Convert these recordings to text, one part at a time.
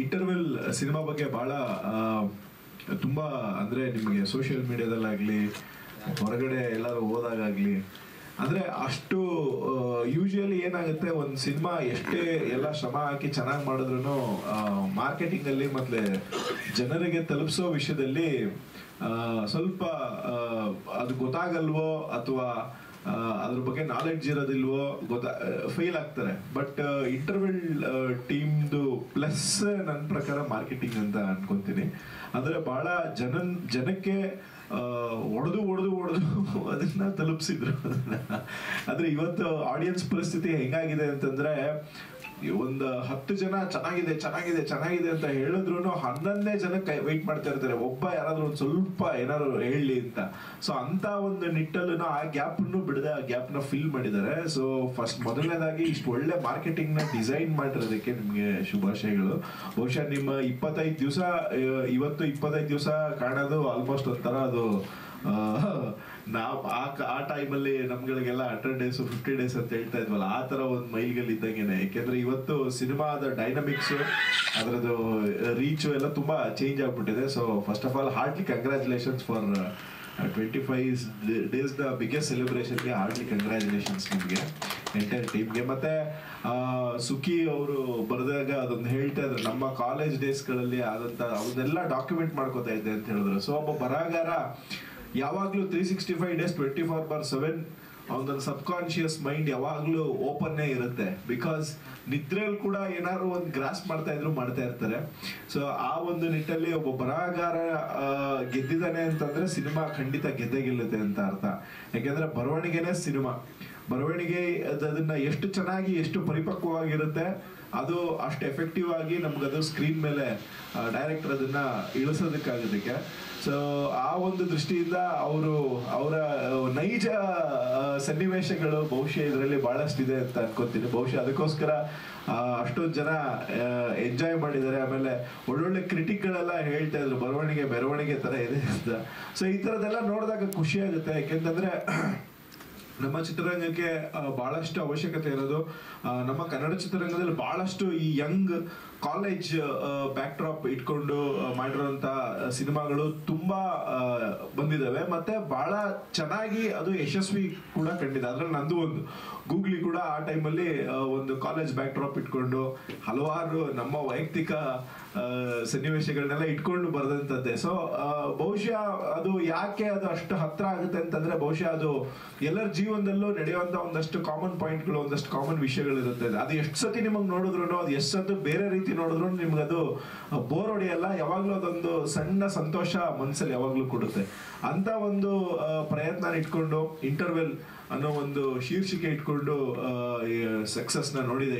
Interval cinema ಬಗ್ಗೆ ಭಾಳ ತುಂಬ ಅಂದರೆ ನಿಮಗೆ ಸೋಷಿಯಲ್ ಮೀಡಿಯಾದಲ್ಲಾಗಲಿ ಹೊರಗಡೆ ಎಲ್ಲರೂ ಹೋದಾಗಲಿ ಅಂದರೆ ಅಷ್ಟು ಯೂಶುವಲಿ ಏನಾಗುತ್ತೆ, ಒಂದು ಸಿನಿಮಾ ಎಷ್ಟೇ ಎಲ್ಲ ಶ್ರಮ ಹಾಕಿ ಚೆನ್ನಾಗಿ ಮಾಡಿದ್ರು ಮಾರ್ಕೆಟಿಂಗಲ್ಲಿ ಮತ್ತು ಜನರಿಗೆ ತಲುಪಿಸೋ ವಿಷಯದಲ್ಲಿ ಸ್ವಲ್ಪ ಅದು ಗೊತ್ತಾಗಲ್ವೋ ಅಥವಾ ಅದ್ರ ಬಗ್ಗೆ ನಾಲೆಡ್ಜ್ ಇರೋದಿಲ್ವೋ ಫೇಲ್ ಆಗ್ತಾರೆ. ಬಟ್ ಇಂಟರ್ವೆಲ್ ಟೀಮ್ದು ಪ್ಲಸ್ ನನ್ನ ಪ್ರಕಾರ ಮಾರ್ಕೆಟಿಂಗ್ ಅಂತ ಅನ್ಕೊಂತೀನಿ. ಅಂದರೆ ಭಾಳ ಜನಕ್ಕೆ ಒಡೆದು ಅದನ್ನ ತಲುಪಿಸಿದ್ರು. ಆದರೆ ಇವತ್ತು ಆಡಿಯನ್ಸ್ ಪರಿಸ್ಥಿತಿ ಹೆಂಗಾಗಿದೆ ಅಂತಂದ್ರೆ, ಒಂದು 10 ಜನ ಚೆನ್ನಾಗಿದೆ ಅಂತ ಹೇಳಿದ್ರು 11 ಜನಕ್ಕೆ ವೆಯ್ಟ್ ಮಾಡ್ತಾ ಇರ್ತಾರೆ, ಒಬ್ಬ ಯಾರಾದ್ರೂ ಒಂದು ಸ್ವಲ್ಪ ಏನಾದ್ರು ಹೇಳಲಿ ಅಂತ. ಸೊ ಅಂತ ಒಂದು ನಿಟ್ಟಲ್ಲೂ ಆ ಗ್ಯಾಪ್ನು ಬಿಡದೆ ಆ ಗ್ಯಾಪ್ನ ಫಿಲ್ ಮಾಡಿದ್ದಾರೆ. ಸೊ ಫಸ್ಟ್ ಮೊದಲನೇದಾಗಿ ಇಷ್ಟು ಒಳ್ಳೆ ಮಾರ್ಕೆಟಿಂಗ್ನ ಡಿಸೈನ್ ಮಾಡಿರೋದಕ್ಕೆ ನಿಮಗೆ ಶುಭಾಶಯಗಳು. ಬಹುಶಃ ನಿಮ್ಮ 25 ದಿವಸ ಇವತ್ತು 25 ದಿವಸ ಕಾಣೋದು ಆಲ್ಮೋಸ್ಟ್ ಒಂಥರ ಅದು ನಾವು ಆ ಟೈಮಲ್ಲಿ ನಮ್ಗಳಿಗೆಲ್ಲ 100 days 50 days ಅಂತ ಹೇಳ್ತಾ ಇದ್ವಲ್ಲ, ಆ ತರ ಒಂದು ಮೈಲ್ಗಲ್ ಇದ್ದಂಗೆನೆ. ಯಾಕೆಂದ್ರೆ ಇವತ್ತು ಸಿನಿಮಾದ ಡೈನಮಿಕ್ಸ್ ಅದರದ್ದು ರೀಚು ಎಲ್ಲ ತುಂಬಾ ಚೇಂಜ್ ಆಗ್ಬಿಟ್ಟಿದೆ. So first of all heartly congratulations for 25 days the biggest ಸೆಲೆಬ್ರೇಷನ್ಗೆ ಹಾರ್ಟ್ಲಿ ಕಂಗ್ರ್ಯಾಚುಲೇಷನ್ಸ್ ನಿಮಗೆ ಎಂಟೈರ್ ಟೀಮ್ಗೆ. ಮತ್ತೆ ಸುಖಿ ಅವರು ಬರೆದಾಗ ಅದೊಂದು ಹೇಳ್ತಾ ಇದ್ರು, ನಮ್ಮ ಕಾಲೇಜ್ ಡೇಸ್ಗಳಲ್ಲಿ ಆದಂತ ಅವನ್ನೆಲ್ಲ ಡಾಕ್ಯುಮೆಂಟ್ ಮಾಡ್ಕೋತಾ ಇದ್ದೆ ಅಂತ ಹೇಳಿದ್ರು. ಸೊ ಒಬ್ಬ ಬರಹಗಾರ ಯಾವಾಗ್ಲೂ 365 days 24/7 ಅವನೊಂದು ಸಬ್ ಕಾನ್ಶಿಯಸ್ ಮೈಂಡ್ ಯಾವಾಗ್ಲೂ ಓಪನ್ನೇ ಇರುತ್ತೆ. ಬಿಕಾಸ್ ನಿದ್ರೆಯಲ್ಲಿ ಕೂಡ ಏನಾದ್ರು ಒಂದು ಗ್ರಾಸ್ ಮಾಡ್ತಾ ಇರ್ತಾರೆ. ಸೊ ಆ ಒಂದು ನಿಟ್ಟಲ್ಲಿ ಒಬ್ಬ ಬರಹಗಾರ ಗೆದ್ದಿದ್ದಾನೆ ಅಂತಂದ್ರೆ ಸಿನಿಮಾ ಖಂಡಿತ ಗೆದ್ದೇ ಅಂತ ಅರ್ಥ. ಯಾಕೆಂದ್ರೆ ಬರವಣಿಗೆನೇ ಸಿನಿಮಾ. ಬರವಣಿಗೆ ಅದನ್ನ ಎಷ್ಟು ಚೆನ್ನಾಗಿ ಎಷ್ಟು ಪರಿಪಕ್ವವಾಗಿರುತ್ತೆ ಅದು ಅಷ್ಟು ಎಫೆಕ್ಟಿವ್ ಆಗಿ ನಮ್ಗದು ಸ್ಕ್ರೀನ್ ಮೇಲೆ ಡೈರೆಕ್ಟರ್ ಅದನ್ನ ಇಳಿಸೋದಕ್ಕಾಗೋದಕ್ಕೆ. ಸೊ ಆ ಒಂದು ದೃಷ್ಟಿಯಿಂದ ಅವರ ನೈಜ ಸನ್ನಿವೇಶಗಳು ಬಹುಶಃ ಇದರಲ್ಲಿ ಬಹಳಷ್ಟಿದೆ ಅಂತ ಅನ್ಕೋತೀನಿ. ಬಹುಶಃ ಅದಕ್ಕೋಸ್ಕರ ಅಷ್ಟೊಂದು ಜನ ಎಂಜಾಯ್ ಮಾಡಿದ್ದಾರೆ. ಆಮೇಲೆ ಒಳ್ಳೊಳ್ಳೆ ಕ್ರಿಟಿಕ್ಗಳೆಲ್ಲ ಹೇಳ್ತಾ ಇದ್ರು ಮೆರವಣಿಗೆ ತರ ಇದೆ ಅಂತ. ಸೊ ಈ ತರದೆಲ್ಲ ನೋಡಿದಾಗ ಖುಷಿ ಆಗುತ್ತೆ. ಯಾಕೆಂತಂದ್ರೆ ನಮ್ಮ ಚಿತ್ರರಂಗಕ್ಕೆ ಬಹಳಷ್ಟು ಅವಶ್ಯಕತೆ ಇರೋದು, ನಮ್ಮ ಕನ್ನಡ ಚಿತ್ರರಂಗದಲ್ಲಿ ಬಹಳಷ್ಟು ಈ ಯಂಗ್ ಕಾಲೇಜ್ ಬ್ಯಾಕ್ ಡ್ರಾಪ್ ಇಟ್ಕೊಂಡು ಮಾಡಿರೋಂಥ ಸಿನಿಮಾಗಳು ತುಂಬಾ ಬಂದಿದ್ದಾವೆ. ಮತ್ತೆ ಬಹಳ ಚೆನ್ನಾಗಿ ಅದು ಯಶಸ್ವಿ ಕೂಡ ಕಂಡಿದೆ. ಅದ್ರಲ್ಲಿ ನಂದು ಒಂದು ಗೂಗ್ಲಿ ಕೂಡ ಆ ಟೈಮಲ್ಲಿ ಒಂದು ಕಾಲೇಜ್ ಬ್ಯಾಕ್ ಡ್ರಾಪ್ ಇಟ್ಕೊಂಡು ಹಲವಾರು ನಮ್ಮ ವೈಯಕ್ತಿಕ ಸನ್ನಿವೇಶಗಳನ್ನೆಲ್ಲ ಇಟ್ಕೊಂಡು ಬರೆದಂಥದ್ದೇ. ಸೊ ಬಹುಶಃ ಅದು ಯಾಕೆ ಅದು ಅಷ್ಟು ಹತ್ರ ಆಗುತ್ತೆ ಅಂತಂದ್ರೆ, ಬಹುಶಃ ಅದು ಎಲ್ಲರ ಜೀವನದಲ್ಲೂ ನಡೆಯುವಂತ ಒಂದಷ್ಟು ಕಾಮನ್ ಪಾಯಿಂಟ್ಗಳು, ಒಂದಷ್ಟು ಕಾಮನ್ ವಿಷಯಗಳು ಇರುತ್ತೆ. ಅದು ಎಷ್ಟು ಸತಿ ನಿಮಗೆ ನೋಡಿದ್ರು, ಅದು ಎಷ್ಟು ಸತಿ ಬೇರೆ ರೀತಿ ನೋಡಿದ್ರು ನಿಮ್ಗೆ ಅದು ಬೋರ್ ಹೊಡೆಯಲ್ಲ. ಯಾವಾಗ್ಲೂ ಅದೊಂದು ಸಣ್ಣ ಸಂತೋಷ ಮನಸ್ಸಲ್ಲಿ ಯಾವಾಗ್ಲೂ ಕೊಡುತ್ತೆ. ಅಂತ ಒಂದು ಪ್ರಯತ್ನ ಇಟ್ಕೊಂಡು ಇಂಟರ್ವೆಲ್ ಅನ್ನೋ ಒಂದು ಶೀರ್ಷಿಕೆ ಇಟ್ಕೊಂಡು ಸಕ್ಸಸ್ನ ನೋಡಿದೆ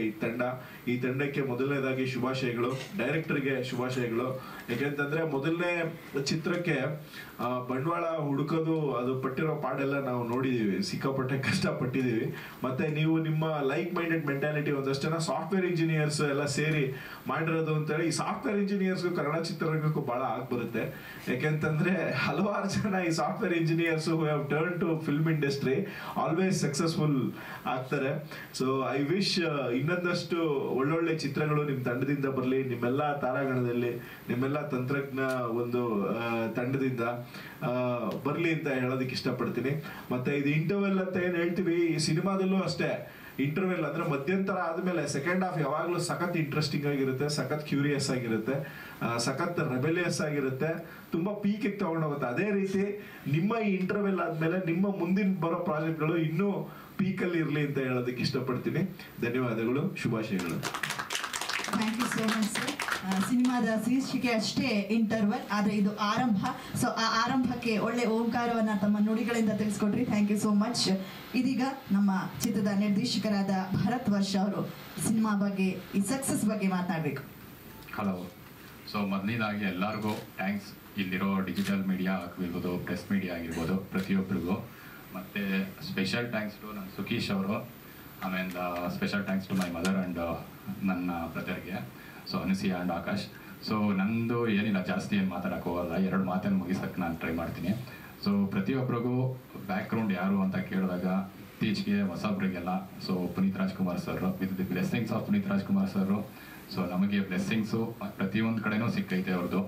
ಈ ತಂಡಕ್ಕೆ ಮೊದಲನೇದಾಗಿ ಶುಭಾಶಯಗಳು. ಡೈರೆಕ್ಟರ್ಗೆ ಶುಭಾಶಯಗಳು. ಯಾಕೆಂತಂದ್ರೆ ಮೊದಲನೇ ಚಿತ್ರಕ್ಕೆ ಬಂಡವಾಳ ಹುಡುಕೋದು ಅದು ಪಟ್ಟಿರೋ ಪಾಡೆಲ್ಲ ನಾವು ನೋಡಿದೀವಿ, ಸಿಕ್ಕಾಪಟ್ಟೆ ಕಷ್ಟಪಟ್ಟಿದೀವಿ. ಮತ್ತೆ ನೀವು ನಿಮ್ಮ ಲೈಕ್ ಮೈಂಡೆಡ್ ಮೆಂಟಾಲಿಟಿ ಒಂದಷ್ಟು ಜನ ಸಾಫ್ಟ್ವೇರ್ ಇಂಜಿನಿಯರ್ಸ್ ಎಲ್ಲ ಸೇರಿ ಮಾಡಿರೋದು ಅಂತೇಳಿ, ಈ ಸಾಫ್ಟ್ವೇರ್ ಇಂಜಿನಿಯರ್ಸ್ಗೂ ಕನ್ನಡ ಚಿತ್ರರಂಗಕ್ಕೂ ಬಹಳ ಬರುತ್ತೆ. ಯಾಕೆಂತಂದ್ರೆ ಹಲವಾರು ಜನ ಈ software engineers who have turn to film industry always successful ಆಗ್ತಾರೆ. ಸೊ ಐ ವಿಶ್ ಇನ್ನೊಂದಷ್ಟು ಒಳ್ಳೊಳ್ಳೆ ಚಿತ್ರಗಳು ನಿಮ್ ತಂಡದಿಂದ ಬರಲಿ, ನಿಮ್ಮೆಲ್ಲ ತಾರಾಗಣದಲ್ಲಿ, ನಿಮ್ಮೆಲ್ಲ ತಂತ್ರಜ್ಞ ಒಂದು ತಂಡದಿಂದ ಬರ್ಲಿ ಅಂತ ಹೇಳೋದಕ್ಕೆ ಇಷ್ಟಪಡ್ತೀನಿ. ಮತ್ತೆ ಇದು ಇಂಟರ್ವೆಲ್ ಅಂತ ಏನ್ ಹೇಳ್ತೀವಿ, ಈ ಸಿನಿಮಾದಲ್ಲೂ ಅಷ್ಟೇ ಇಂಟರ್ವೆಲ್ ಅಂದ್ರೆ ಮಧ್ಯಂತರ ಆದ್ಮೇಲೆ ಸೆಕೆಂಡ್ ಹಾಫ್ ಯಾವಾಗ್ಲೂ ಸಖತ್ ಇಂಟ್ರೆಸ್ಟಿಂಗ್ ಆಗಿರುತ್ತೆ, ಸಖತ್ ಕ್ಯೂರಿಯಸ್ ಆಗಿರುತ್ತೆ, ಸಖತ್ ರೆಬೆಲಿಯಸ್ ಆಗಿರುತ್ತೆ, ತುಂಬಾ ಪೀಕಿಗೆ ತಗೊಂಡೋಗುತ್ತೆ. ಅದೇ ರೀತಿ ನಿಮ್ಮ ಈ ಇಂಟರ್ವೆಲ್ ಆದ್ಮೇಲೆ ನಿಮ್ಮ ಮುಂದಿನ ಬರೋ ಪ್ರಾಜೆಕ್ಟ್ಗಳು ಇನ್ನೂ ಪೀಕಲ್ಲಿ ಇರ್ಲಿ ಅಂತ ಹೇಳೋದಕ್ಕೆ ಇಷ್ಟಪಡ್ತೀನಿ. ಧನ್ಯವಾದಗಳು, ಶುಭಾಶಯಗಳು. Thank you so much sir. ಸಿನಿಮಾದ ಶೀರ್ಷಿಕೆ ಅಷ್ಟೇ ಇಂಟರ್ವಲ್, ಆದ್ರೆ ಇದು ಆರಂಭ. ಸೊ ಆ ಆರಂಭಕ್ಕೆ ಒಳ್ಳೆ ಓಂಕಾರವನ್ನ ತಮ್ಮ ನುಡಿಗಳಿಂದ ತಿಳಿಸ್ಕೊಟ್ರಿ. Thank you so much. ಇದೀಗ ನಮ್ಮ ಚಿತ್ರದ ನಿರ್ದೇಶಕರಾದ ಭರತ್ ವರ್ಷ ಅವರು ಸಿನಿಮಾ ಬಗ್ಗೆ, ಈ ಸಕ್ಸಸ್ ಬಗ್ಗೆ ಮಾತನಾಡಬೇಕು. ಹಲೋ. ಸೊ ಮೊದಲನೇದಾಗಿ ಎಲ್ಲರಿಗೂ ಥ್ಯಾಂಕ್ಸ್. ಇಲ್ಲಿರೋ ಡಿಜಿಟಲ್ ಮೀಡಿಯಾ ಆಗಿರ್ಬೋದು, ಪ್ರೆಸ್ ಮೀಡಿಯಾ ಆಗಿರ್ಬೋದು, ಪ್ರತಿಯೊಬ್ಬರಿಗೂ. ಮತ್ತು ಸ್ಪೆಷಲ್ ಥ್ಯಾಂಕ್ಸ್ ಟು ನನ್ನ ಸುಖೀಶ್ ಅವರು. ಆಮೇಲೆ special thanks to my mother and ನನ್ನ ಬ್ರದರ್ಗೆ, so Anusiya and Akash. So ನಂದು ಏನಿಲ್ಲ, ಜಾಸ್ತಿ ಏನು ಮಾತಾಡೋಕೆ ಹೋಗಲ್ಲ, 2 ಮಾತನ್ನು ಮುಗಿಸೋಕ್ಕೆ ನಾನು ಟ್ರೈ ಮಾಡ್ತೀನಿ. ಸೊ ಪ್ರತಿಯೊಬ್ಬರಿಗೂ ಬ್ಯಾಕ್ಗ್ರೌಂಡ್ ಯಾರು ಅಂತ ಕೇಳಿದಾಗ ಇತ್ತೀಚೆಗೆ ಹೊಸಬ್ರಿಗೆಲ್ಲ so Puneet Rajkumar sir, with the blessings of Puneet Rajkumar sir so ನಮಗೆ ಬ್ಲೆಸ್ಸಿಂಗ್ಸು ಪ್ರತಿಯೊಂದು ಕಡೆನೂ ಸಿಕ್ಕೈತೆ ಅವ್ರದ್ದು.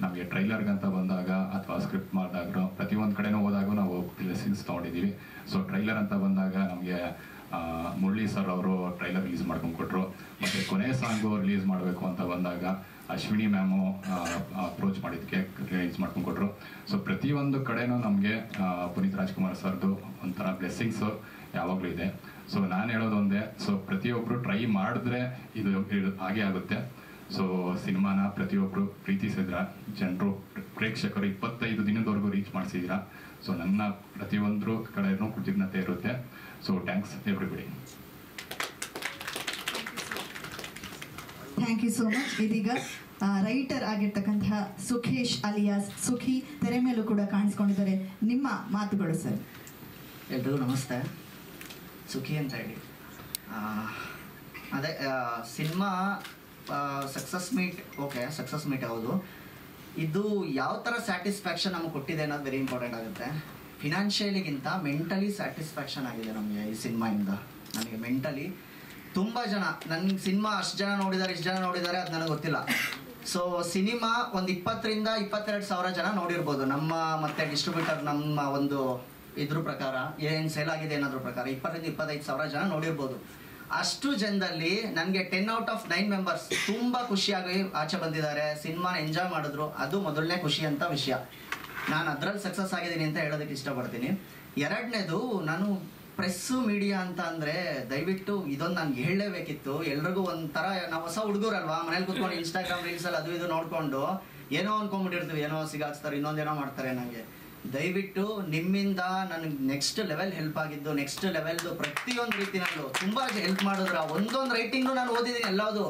ನಮಗೆ ಟ್ರೈಲರ್ಗಂತ ಬಂದಾಗ ಅಥವಾ ಸ್ಕ್ರಿಪ್ಟ್ ಮಾಡಿದಾಗ ಪ್ರತಿಯೊಂದು ಕಡೆನೂ ಹೋದಾಗ ನಾವು ಬ್ಲೆಸ್ಸಿಂಗ್ಸ್ ತೊಗೊಂಡಿದ್ದೀವಿ. ಸೊ ಟ್ರೈಲರ್ ಅಂತ ಬಂದಾಗ ನಮಗೆ ಮುರಳಿ ಸರ್ ಅವರು ಟ್ರೈಲರ್ ರಿಲೀಸ್ ಮಾಡ್ಕೊಂಡು ಕೊಟ್ಟರು. ಮತ್ತು ಕೊನೆ ಸಾಂಗು ರಿಲೀಸ್ ಮಾಡಬೇಕು ಅಂತ ಬಂದಾಗ ಅಶ್ವಿನಿ ಮ್ಯಾಮು ಅಪ್ರೋಚ್ ಮಾಡಿದ್ದಕ್ಕೆ ರಿಲೀಸ್ ಮಾಡ್ಕೊಂಡು ಕೊಟ್ಟರು. ಸೊ ಪ್ರತಿಯೊಂದು ಕಡೆನೂ ನಮಗೆ ಪುನೀತ್ ರಾಜ್ಕುಮಾರ್ ಸರ್ದು ಒಂಥರ ಬ್ಲೆಸ್ಸಿಂಗ್ಸು ಯಾವಾಗಲೂ ಇದೆ. ಸೊ ನಾನು ಹೇಳೋದು ಒಂದೇ, ಸೊ ಪ್ರತಿಯೊಬ್ಬರು ಟ್ರೈ ಮಾಡಿದ್ರೆ ಇದು ಹಾಗೆ ಆಗುತ್ತೆ. ಸೊ ಸಿನಿಮಾನ ಪ್ರತಿಯೊಬ್ಬರು ಪ್ರೀತಿಸಿದ್ರ, ಜನರು ಪ್ರೇಕ್ಷಕರು 25 ದಿನದವರೆಗೂ ರೀಚ್ ಮಾಡಿಸಿದ್ದೀರಾ. ಸೊ ನನ್ನ ಪ್ರತಿಯೊಂದು ಕಡೆನೂ ಕೃತಜ್ಞತೆ ಇರುತ್ತೆ. So thanks everybody. Thank you so much. ಇದೀಗ ರೈಟರ್ ಆಗಿರ್ತಕ್ಕಂತಹ ಸುಖೇಶ್ ಅಲಿಯಾಸ್ ಸುಖಿ ತೆರೆ ಮೇಲೂ ಕೂಡ ಕಾಣಿಸ್ಕೊಂಡಿದ್ದಾರೆ. ನಿಮ್ಮ ಮಾತುಗಳು ಸರ್. ಎಲ್ರಿಗೂ ನಮಸ್ತೆ. ಸುಖಿ ಅಂತ ಹೇಳಿ ಅದೇ cinema success meet. Okay, success meet ಹೌದು. ಇದು ಯಾವ ಥರ ಸ್ಯಾಟಿಸ್ಫ್ಯಾಕ್ಷನ್ ನಮಗೆ ಕೊಟ್ಟಿದೆ ಅನ್ನೋದು ವೆರಿ ಇಂಪಾರ್ಟೆಂಟ್ ಆಗುತ್ತೆ. ಫಿನಾನ್ಷಿಯಲಿಗಿಂತ ಮೆಂಟಲಿ ಸ್ಯಾಟಿಸ್ಫ್ಯಾಕ್ಷನ್ ಆಗಿದೆ ನಮಗೆ ಈ ಸಿನಿಮಾಯಿಂದ. ನನಗೆ ಮೆಂಟಲಿ ತುಂಬ ಜನ ನನ್ನ ಸಿನಿಮಾ ಅಷ್ಟು ಜನ ನೋಡಿದ್ದಾರೆ, ಇಷ್ಟು ಜನ ನೋಡಿದ್ದಾರೆ ಅದು ನನಗೆ ಗೊತ್ತಿಲ್ಲ. ಸೊ ಸಿನಿಮಾ ಒಂದು 20,000 to 22,000 ಜನ ನೋಡಿರ್ಬೋದು ನಮ್ಮ ಮತ್ತೆ ಡಿಸ್ಟ್ರಿಬ್ಯೂಟರ್ ನಮ್ಮ ಒಂದು ಇದ್ರ ಪ್ರಕಾರ ಏನು ಸೇಲ್ ಆಗಿದೆ ಅನ್ನೋದ್ರ ಪ್ರಕಾರ 20,000 to 25,000 ಜನ ನೋಡಿರ್ಬೋದು. ಅಷ್ಟು ಜನದಲ್ಲಿ ನನಗೆ 10 out of 9 ಮೆಂಬರ್ಸ್ ತುಂಬ ಖುಷಿಯಾಗಿ ಆಚೆ ಬಂದಿದ್ದಾರೆ, ಸಿನಿಮಾ ಎಂಜಾಯ್ ಮಾಡಿದ್ರು. ಅದು ಮೊದಲನೇ ಖುಷಿ ಅಂತ ವಿಷಯ. ನಾನು ಅದರಲ್ಲಿ ಸಕ್ಸಸ್ ಆಗಿದ್ದೀನಿ ಅಂತ ಹೇಳೋದಕ್ಕೆ ಇಷ್ಟಪಡ್ತೀನಿ. ಎರಡನೇದು, ನಾನು ಪ್ರೆಸ್ಸು ಮೀಡಿಯಾ ಅಂತ ಅಂದರೆ ದಯವಿಟ್ಟು ಇದೊಂದು ನನಗೆ ಹೇಳಲೇಬೇಕಿತ್ತು. ಎಲ್ರಿಗೂ ಒಂಥರ ನಾವು ಹೊಸ ಹುಡುಗರಲ್ವಾ, ಮನೇಲಿ ಕೂತ್ಕೊಂಡು ಇನ್ಸ್ಟಾಗ್ರಾಮ್ ರೀಲ್ಸಲ್ಲಿ ಅದು ಇದು ನೋಡಿಕೊಂಡು ಏನೋ ಅಂದ್ಕೊಂಡ್ಬಿಟ್ಟಿರ್ತೀವಿ, ಏನೋ ಸಿಗಾಕ್ಸ್ತಾರೆ, ಇನ್ನೊಂದೇನೋ ಮಾಡ್ತಾರೆ. ನನಗೆ ದಯವಿಟ್ಟು ನಿಮ್ಮಿಂದ ನನಗೆ ನೆಕ್ಸ್ಟ್ ಲೆವೆಲ್ ಹೆಲ್ಪ್ ಆಗಿದ್ದು, ನೆಕ್ಸ್ಟ್ ಲೆವೆಲ್ದು ಪ್ರತಿಯೊಂದು ರೀತಿನಲ್ಲೂ ತುಂಬ ಹೆಲ್ಪ್ ಮಾಡಿದ್ರು. ಒಂದೊಂದು ರೈಟಿಂಗು ನಾನು ಓದಿದ್ದೀನಿ ಎಲ್ಲವುದು.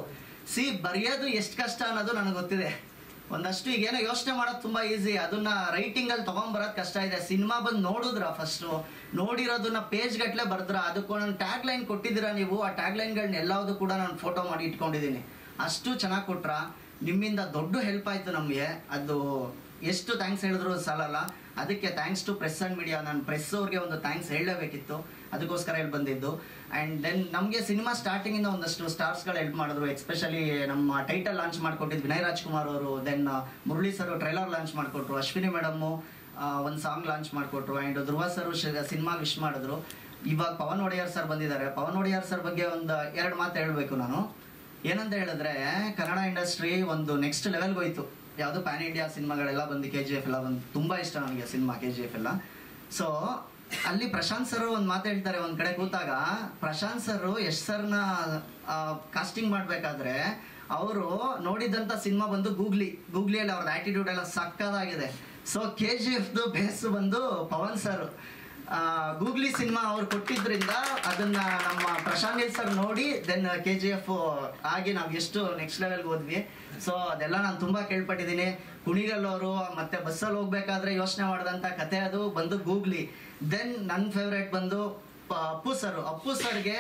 ಬರೆಯೋದು ಎಷ್ಟು ಕಷ್ಟ ಅನ್ನೋದು ನನಗೆ ಗೊತ್ತಿದೆ. ಒಂದಷ್ಟು ಈಗೇನೋ ಯೋಚನೆ ಮಾಡೋದು ತುಂಬ ಈಸಿ, ಅದನ್ನ ರೈಟಿಂಗಲ್ಲಿ ತೊಗೊಂಬರೋದು ಕಷ್ಟ ಇದೆ. ಸಿನಿಮಾ ಬಂದು ನೋಡಿದ್ರ, ಫಸ್ಟು ನೋಡಿರೋದನ್ನ ಪೇಜ್ ಗಟ್ಟಲೆ ಬರೆದ್ರ, ಅದಕ್ಕೂ ನಾನು ಟ್ಯಾಗ್ ಲೈನ್ ಕೊಟ್ಟಿದ್ದೀರಾ ನೀವು. ಆ ಟ್ಯಾಗ್ ಲೈನ್ಗಳನ್ನ ಎಲ್ಲವುದು ಕೂಡ ನಾನು ಫೋಟೋ ಮಾಡಿ ಇಟ್ಕೊಂಡಿದ್ದೀನಿ. ಅಷ್ಟು ಚೆನ್ನಾಗಿ ಕೊಟ್ರ. ನಿಮ್ಮಿಂದ ದೊಡ್ಡ ಹೆಲ್ಪ್ ಆಯಿತು ನಮಗೆ. ಅದು ಎಷ್ಟು ಥ್ಯಾಂಕ್ಸ್ ಹೇಳಿದ್ರು ಸಾಲಲ್ಲ. ಅದಕ್ಕೆ thanks to press and media. ನಾನು ಪ್ರೆಸ್ ಅವ್ರಿಗೆ ಒಂದು ಥ್ಯಾಂಕ್ಸ್ ಹೇಳಲೇಬೇಕಿತ್ತು, ಅದಕ್ಕೋಸ್ಕರ ಹೇಳಿ ಬಂದಿದ್ದು. ಆ್ಯಂಡ್ ದೆನ್ ನಮಗೆ ಸಿನಿಮಾ ಸ್ಟಾರ್ಟಿಂಗಿಂದ ಒಂದಷ್ಟು ಸ್ಟಾರ್ಸ್ಗಳು ಹೆಲ್ಪ್ ಮಾಡಿದ್ರು. ಎಸ್ಪೆಷಲಿ ನಮ್ಮ ಟೈಟಲ್ ಲಾಂಚ್ ಮಾಡಿಕೊಟ್ಟಿದ್ದು ವಿನಯ್ ರಾಜ್ಕುಮಾರ್ ಅವರು, then Murali sir trailer launch ಮಾಡಿಕೊಟ್ರು, ಅಶ್ವಿನಿ ಮೇಡಮ್ಮು ಒಂದು ಸಾಂಗ್ ಲಾಂಚ್ ಮಾಡಿಕೊಟ್ರು, and Dhruva sir cinema wish ಮಾಡಿದ್ರು. ಇವಾಗ ಪವನ್ ಒಡೆಯರ್ ಸರ್ ಬಂದಿದ್ದಾರೆ. ಪವನ್ ಒಡೆಯರ್ ಸರ್ ಬಗ್ಗೆ ಒಂದು 2 ಮಾತು ಹೇಳಬೇಕು ನಾನು. ಏನಂತ ಹೇಳಿದ್ರೆ, ಕನ್ನಡ ಇಂಡಸ್ಟ್ರಿ ಒಂದು ನೆಕ್ಸ್ಟ್ ಲೆವೆಲ್ಗೆ ಹೋಯ್ತು. ಯಾವುದು ಪ್ಯಾನ್ ಇಂಡಿಯಾ ಸಿನಿಮಾಗಳೆಲ್ಲ ಬಂದು, KGF ಎಲ್ಲ ಬಂದು, ತುಂಬ ಇಷ್ಟ ನನಗೆ ಸಿನಿಮಾ KGF ಎಲ್ಲ. ಸೊ ಅಲ್ಲಿ ಪ್ರಶಾಂತ್ ಸರ್ ಒಂದು ಮಾತು ಹೇಳ್ತಾರೆ. ಒಂದು ಕಡೆ ಕೂತಾಗ ಪ್ರಶಾಂತ್ ಸರ್ ಯಶ್ ಸರ್ನ ಕಾಸ್ಟಿಂಗ್ ಮಾಡಬೇಕಾದ್ರೆ ಅವರು ನೋಡಿದಂಥ ಸಿನಿಮಾ ಬಂದು ಗೂಗ್ಲಿಯಲ್ಲಿ ಅವ್ರದ್ದು ಆ್ಯಟಿಟ್ಯೂಡ್ ಎಲ್ಲ ಸಕ್ಕದಾಗಿದೆ. ಸೊ KGFದು ಬೇಸ್ ಬಂದು ಪವನ್ ಸರ್. ಗೂಗ್ಲಿ ಸಿನಿಮಾ ಅವ್ರು ಕೊಟ್ಟಿದ್ರಿಂದ ಅದನ್ನ ನಮ್ಮ ಪ್ರಶಾಂತ್ ಸರ್ ನೋಡಿ ದೆನ್ KGF ಆಗಿ ನಾವು ಎಷ್ಟು ನೆಕ್ಸ್ಟ್ ಲೆವೆಲ್ಗೆ ಹೋದ್ವಿ. ಸೊ ಅದೆಲ್ಲ ನಾನು ತುಂಬ ಕೇಳ್ಪಟ್ಟಿದ್ದೀನಿ. ಕುಣಿಗಲ್ಲವರು ಮತ್ತೆ ಬಸ್ಸಲ್ಲಿ ಹೋಗ್ಬೇಕಾದ್ರೆ ಯೋಚನೆ ಮಾಡಿದಂಥ ಕತೆ ಅದು ಬಂದು ಗೂಗ್ಲಿ. ದೆನ್ ನನ್ನ ಫೇವ್ರೇಟ್ ಬಂದು ಅಪ್ಪು ಸರ್ಗೆ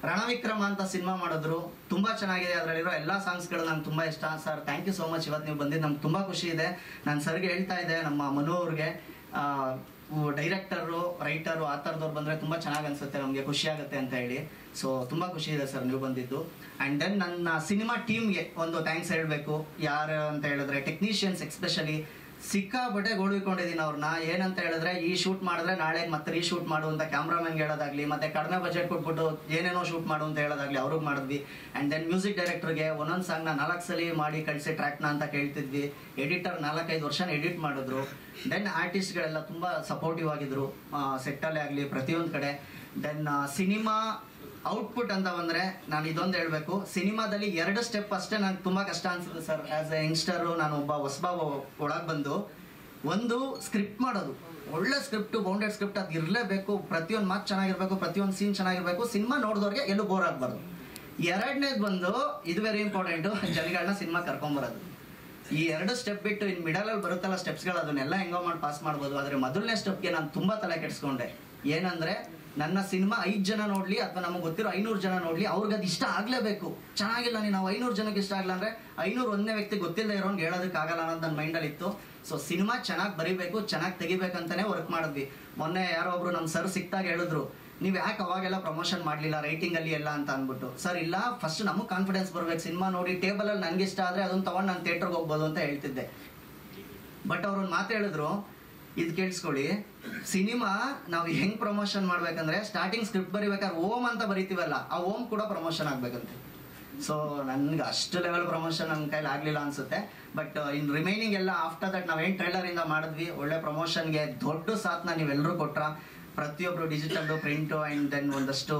ರಣವಿಕ್ರಮ ಅಂತ ಸಿನಿಮಾ ಮಾಡಿದ್ರು. ತುಂಬ ಚೆನ್ನಾಗಿದೆ. ಅದರಲ್ಲಿರೋ ಎಲ್ಲ ಸಾಂಗ್ಸ್ಗಳು ನಂಗೆ ತುಂಬ ಇಷ್ಟ. Sir thank you so much. ಇವತ್ತು ನೀವು ಬಂದಿದ್ದು ನಮ್ಗೆ ತುಂಬ ಖುಷಿ ಇದೆ. ನಾನು ಸರ್ಗೆ ಹೇಳ್ತಾ ಇದ್ದೆ, ನಮ್ಮ ಮನು ಅವ್ರಿಗೆ, ಡೈರೆಕ್ಟರು, ರೈಟರು, ಆ ಥರದವ್ರು ಬಂದರೆ ತುಂಬ ಚೆನ್ನಾಗಿ ಅನಿಸುತ್ತೆ, ನಮಗೆ ಖುಷಿ ಆಗುತ್ತೆ ಅಂತ ಹೇಳಿ. ಸೊ ತುಂಬ ಖುಷಿ ಇದೆ ಸರ್ ನೀವು ಬಂದಿದ್ದು. ಆ್ಯಂಡ್ ದೆನ್ ನನ್ನ ಸಿನಿಮಾ ಟೀಮ್ಗೆ ಒಂದು ಥ್ಯಾಂಕ್ಸ್ ಹೇಳಬೇಕು. ಯಾರು ಅಂತ ಹೇಳಿದ್ರೆ ಟೆಕ್ನಿಷಿಯನ್ಸ್ ಎಸ್ಪೆಷಲಿ ಸಿಕ್ಕಾಪಟ್ಟೆ ಗೋಳ್ಕೊಂಡಿದ್ದೀನಿ ಅವ್ರನ್ನ. ಏನಂತ ಹೇಳಿದ್ರೆ, ಈ ಶೂಟ್ ಮಾಡಿದ್ರೆ ನಾಳೆ ಮತ್ತೆ ರೀಶೂಟ್ ಮಾಡು ಅಂತ ಕ್ಯಾಮ್ರಾಮನ್ಗೆ ಹೇಳೋದಾಗ್ಲಿ, ಮತ್ತೆ ಕಡಿಮೆ ಬಜೆಟ್ ಕೊಟ್ಬಿಟ್ಟು ಏನೇನೋ ಶೂಟ್ ಮಾಡು ಅಂತ ಹೇಳೋದಾಗ್ಲಿ ಅವ್ರಿಗೆ ಮಾಡಿದ್ವಿ. ಆ್ಯಂಡ್ ದೆನ್ ಮ್ಯೂಸಿಕ್ ಡೈರೆಕ್ಟರ್ಗೆ ಒಂದೊಂದು ಸಾಂಗ್ನ 4 ಸಲ ಮಾಡಿ ಕಳಿಸಿ ಟ್ರ್ಯಾಕ್ನ ಅಂತ ಕೇಳ್ತಿದ್ವಿ. ಎಡಿಟರ್ 4-5 ವರ್ಷ ಎಡಿಟ್ ಮಾಡಿದ್ರು. ದೆನ್ ಆರ್ಟಿಸ್ಟ್ಗಳೆಲ್ಲ ತುಂಬ ಸಪೋರ್ಟಿವ್ ಆಗಿದ್ರು, ಸೆಟ್ಟಲ್ಲೇ ಆಗಲಿ ಪ್ರತಿಯೊಂದು ಕಡೆ. ದೆನ್ ಸಿನಿಮಾ ಔಟ್ಪುಟ್ ಅಂತ ಬಂದರೆ ನಾನು ಇದೊಂದು ಹೇಳಬೇಕು. ಸಿನಿಮಾದಲ್ಲಿ 2 ಸ್ಟೆಪ್ ಅಷ್ಟೇ ನನಗೆ ತುಂಬ ಕಷ್ಟ ಅನಿಸುತ್ತೆ ಸರ್. ಆ್ಯಸ್ ಎ ಯಂಗ್ಸ್ಟರು, ನಾನು ಒಬ್ಬ ಹೊಸಬ ಒಳಗೆ ಬಂದು ಒಂದು ಸ್ಕ್ರಿಪ್ಟ್ ಮಾಡೋದು, ಒಳ್ಳೆ ಸ್ಕ್ರಿಪ್ಟು, ಬೌಂಡೆಡ್ ಸ್ಕ್ರಿಪ್ಟ್ ಅದು ಇರಲೇಬೇಕು. ಪ್ರತಿಯೊಂದು ಮಾತು ಚೆನ್ನಾಗಿರಬೇಕು, ಪ್ರತಿಯೊಂದು ಸೀನ್ ಚೆನ್ನಾಗಿರಬೇಕು. ಸಿನಿಮಾ ನೋಡಿದವ್ರಿಗೆ ಎಲ್ಲೂ ಬೋರ್ ಆಗಬಾರ್ದು. 2ನೇದು ಬಂದು ಇದು ವೆರಿ ಇಂಪಾರ್ಟೆಂಟು, ಜನಗಳನ್ನ ಸಿನಿಮಾ ಕರ್ಕೊಂಬರೋದು. ಈ 2 ಸ್ಟೆಪ್ ಬಿಟ್ಟು ಇನ್ನು ಮಿಡಲಲ್ಲಿ ಬರುತ್ತಲ್ಲ ಸ್ಟೆಪ್ಸ್ಗಳು, ಅದನ್ನೆಲ್ಲ ಹೆಂಗೋ ಮಾಡಿ ಪಾಸ್ ಮಾಡ್ಬೋದು. ಆದರೆ ಮೊದಲನೇ ಸ್ಟೆಪ್ಗೆ ನಾನು ತುಂಬ ತಲೆ ಕೆಡಿಸ್ಕೊಂಡೆ. ಏನಂದರೆ, ನನ್ನ ಸಿನಿಮಾ 5 ಜನ ನೋಡಲಿ ಅಥವಾ ನಮಗೆ ಗೊತ್ತಿರೋ 500 ಜನ ನೋಡಲಿ, ಅವ್ರಿಗೆ ಅದು ಇಷ್ಟ ಆಗಲೇಬೇಕು. ಚೆನ್ನಾಗಿಲ್ಲ, ನಾವು 500 ಜನಕ್ಕೆ ಇಷ್ಟ ಆಗಲ್ಲ ಅಂದರೆ 500 ಒಂದನೇ ವ್ಯಕ್ತಿ ಗೊತ್ತಿಲ್ಲದೆ ಇರೋನ್ಗೆ ಹೇಳೋದಕ್ಕಾಗಲ್ಲ ಅನ್ನೋದು ನನ್ನ ಮೈಂಡಲ್ಲಿ ಇತ್ತು. ಸೊ ಸಿನಿಮಾ ಚೆನ್ನಾಗಿ ಬರೀಬೇಕು, ಚೆನ್ನಾಗಿ ತೆಗಿಬೇಕಂತಲೇ ವರ್ಕ್ ಮಾಡಿದ್ವಿ. ಮೊನ್ನೆ ಯಾರೋ ಒಬ್ರು ನಮ್ಮ ಸರ್ ಸಿಕ್ತಾಗ ಹೇಳಿದ್ರು, ನೀವು ಯಾಕೆ ಅವಾಗೆಲ್ಲ ಪ್ರಮೋಷನ್ ಮಾಡಲಿಲ್ಲ ರೈಟಿಂಗಲ್ಲಿ ಎಲ್ಲ ಅಂತ ಅಂದ್ಬಿಟ್ಟು. ಸರ್ ಇಲ್ಲ, ಫಸ್ಟ್ ನಮಗೆ ಕಾನ್ಫಿಡೆನ್ಸ್ ಬರ್ಬೇಕು, ಸಿನಿಮಾ ನೋಡಿ ಟೇಬಲಲ್ಲಿ ನನಗೆ ಇಷ್ಟ ಆದರೆ ಅದನ್ನು ತೊಗೊಂಡು ನಾನು ಥಿಯೇಟ್ರಿಗೆ ಹೋಗ್ಬೋದು ಅಂತ ಹೇಳ್ತಿದ್ದೆ. ಬಟ್ ಅವ್ರೊಂದು ಮಾತು ಹೇಳಿದ್ರು, ಇದು ಕೇಳಿಸ್ಕೊಳ್ಳಿ, ಸಿನಿಮಾ ನಾವು ಹೆಂಗೆ ಪ್ರಮೋಷನ್ ಮಾಡ್ಬೇಕಂದ್ರೆ ಸ್ಟಾರ್ಟಿಂಗ್ ಸ್ಕ್ರಿಪ್ಟ್ ಬರಿಬೇಕಾದ್ರೆ ಓಮ್ ಅಂತ ಬರಿತೀವಲ್ಲ, ಆ ಓಮ್ ಕೂಡ ಪ್ರಮೋಷನ್ ಆಗಬೇಕಂತೆ. ಸೊ ನನಗೆ ಅಷ್ಟು ಲೆವೆಲ್ ಪ್ರಮೋಷನ್ ನನ್ನ ಕೈಲಿ ಆಗಲಿಲ್ಲ ಅನಿಸುತ್ತೆ. ಬಟ್ ಇನ್ ರಿಮೈನಿಂಗ್ ಎಲ್ಲ ಆಫ್ಟರ್ ದಟ್ ನಾವೇನು ಟ್ರೈಲರಿಂದ ಮಾಡಿದ್ವಿ, ಒಳ್ಳೆ ಪ್ರಮೋಷನ್ಗೆ ದೊಡ್ಡ ಸಾಥ್ನ ನೀವೆಲ್ಲರೂ ಕೊಟ್ರ. ಪ್ರತಿಯೊಬ್ಬರು ಡಿಜಿಟಲ್ಲು, ಪ್ರಿಂಟು ಆ್ಯಂಡ್ ದೆನ್ ಒಂದಷ್ಟು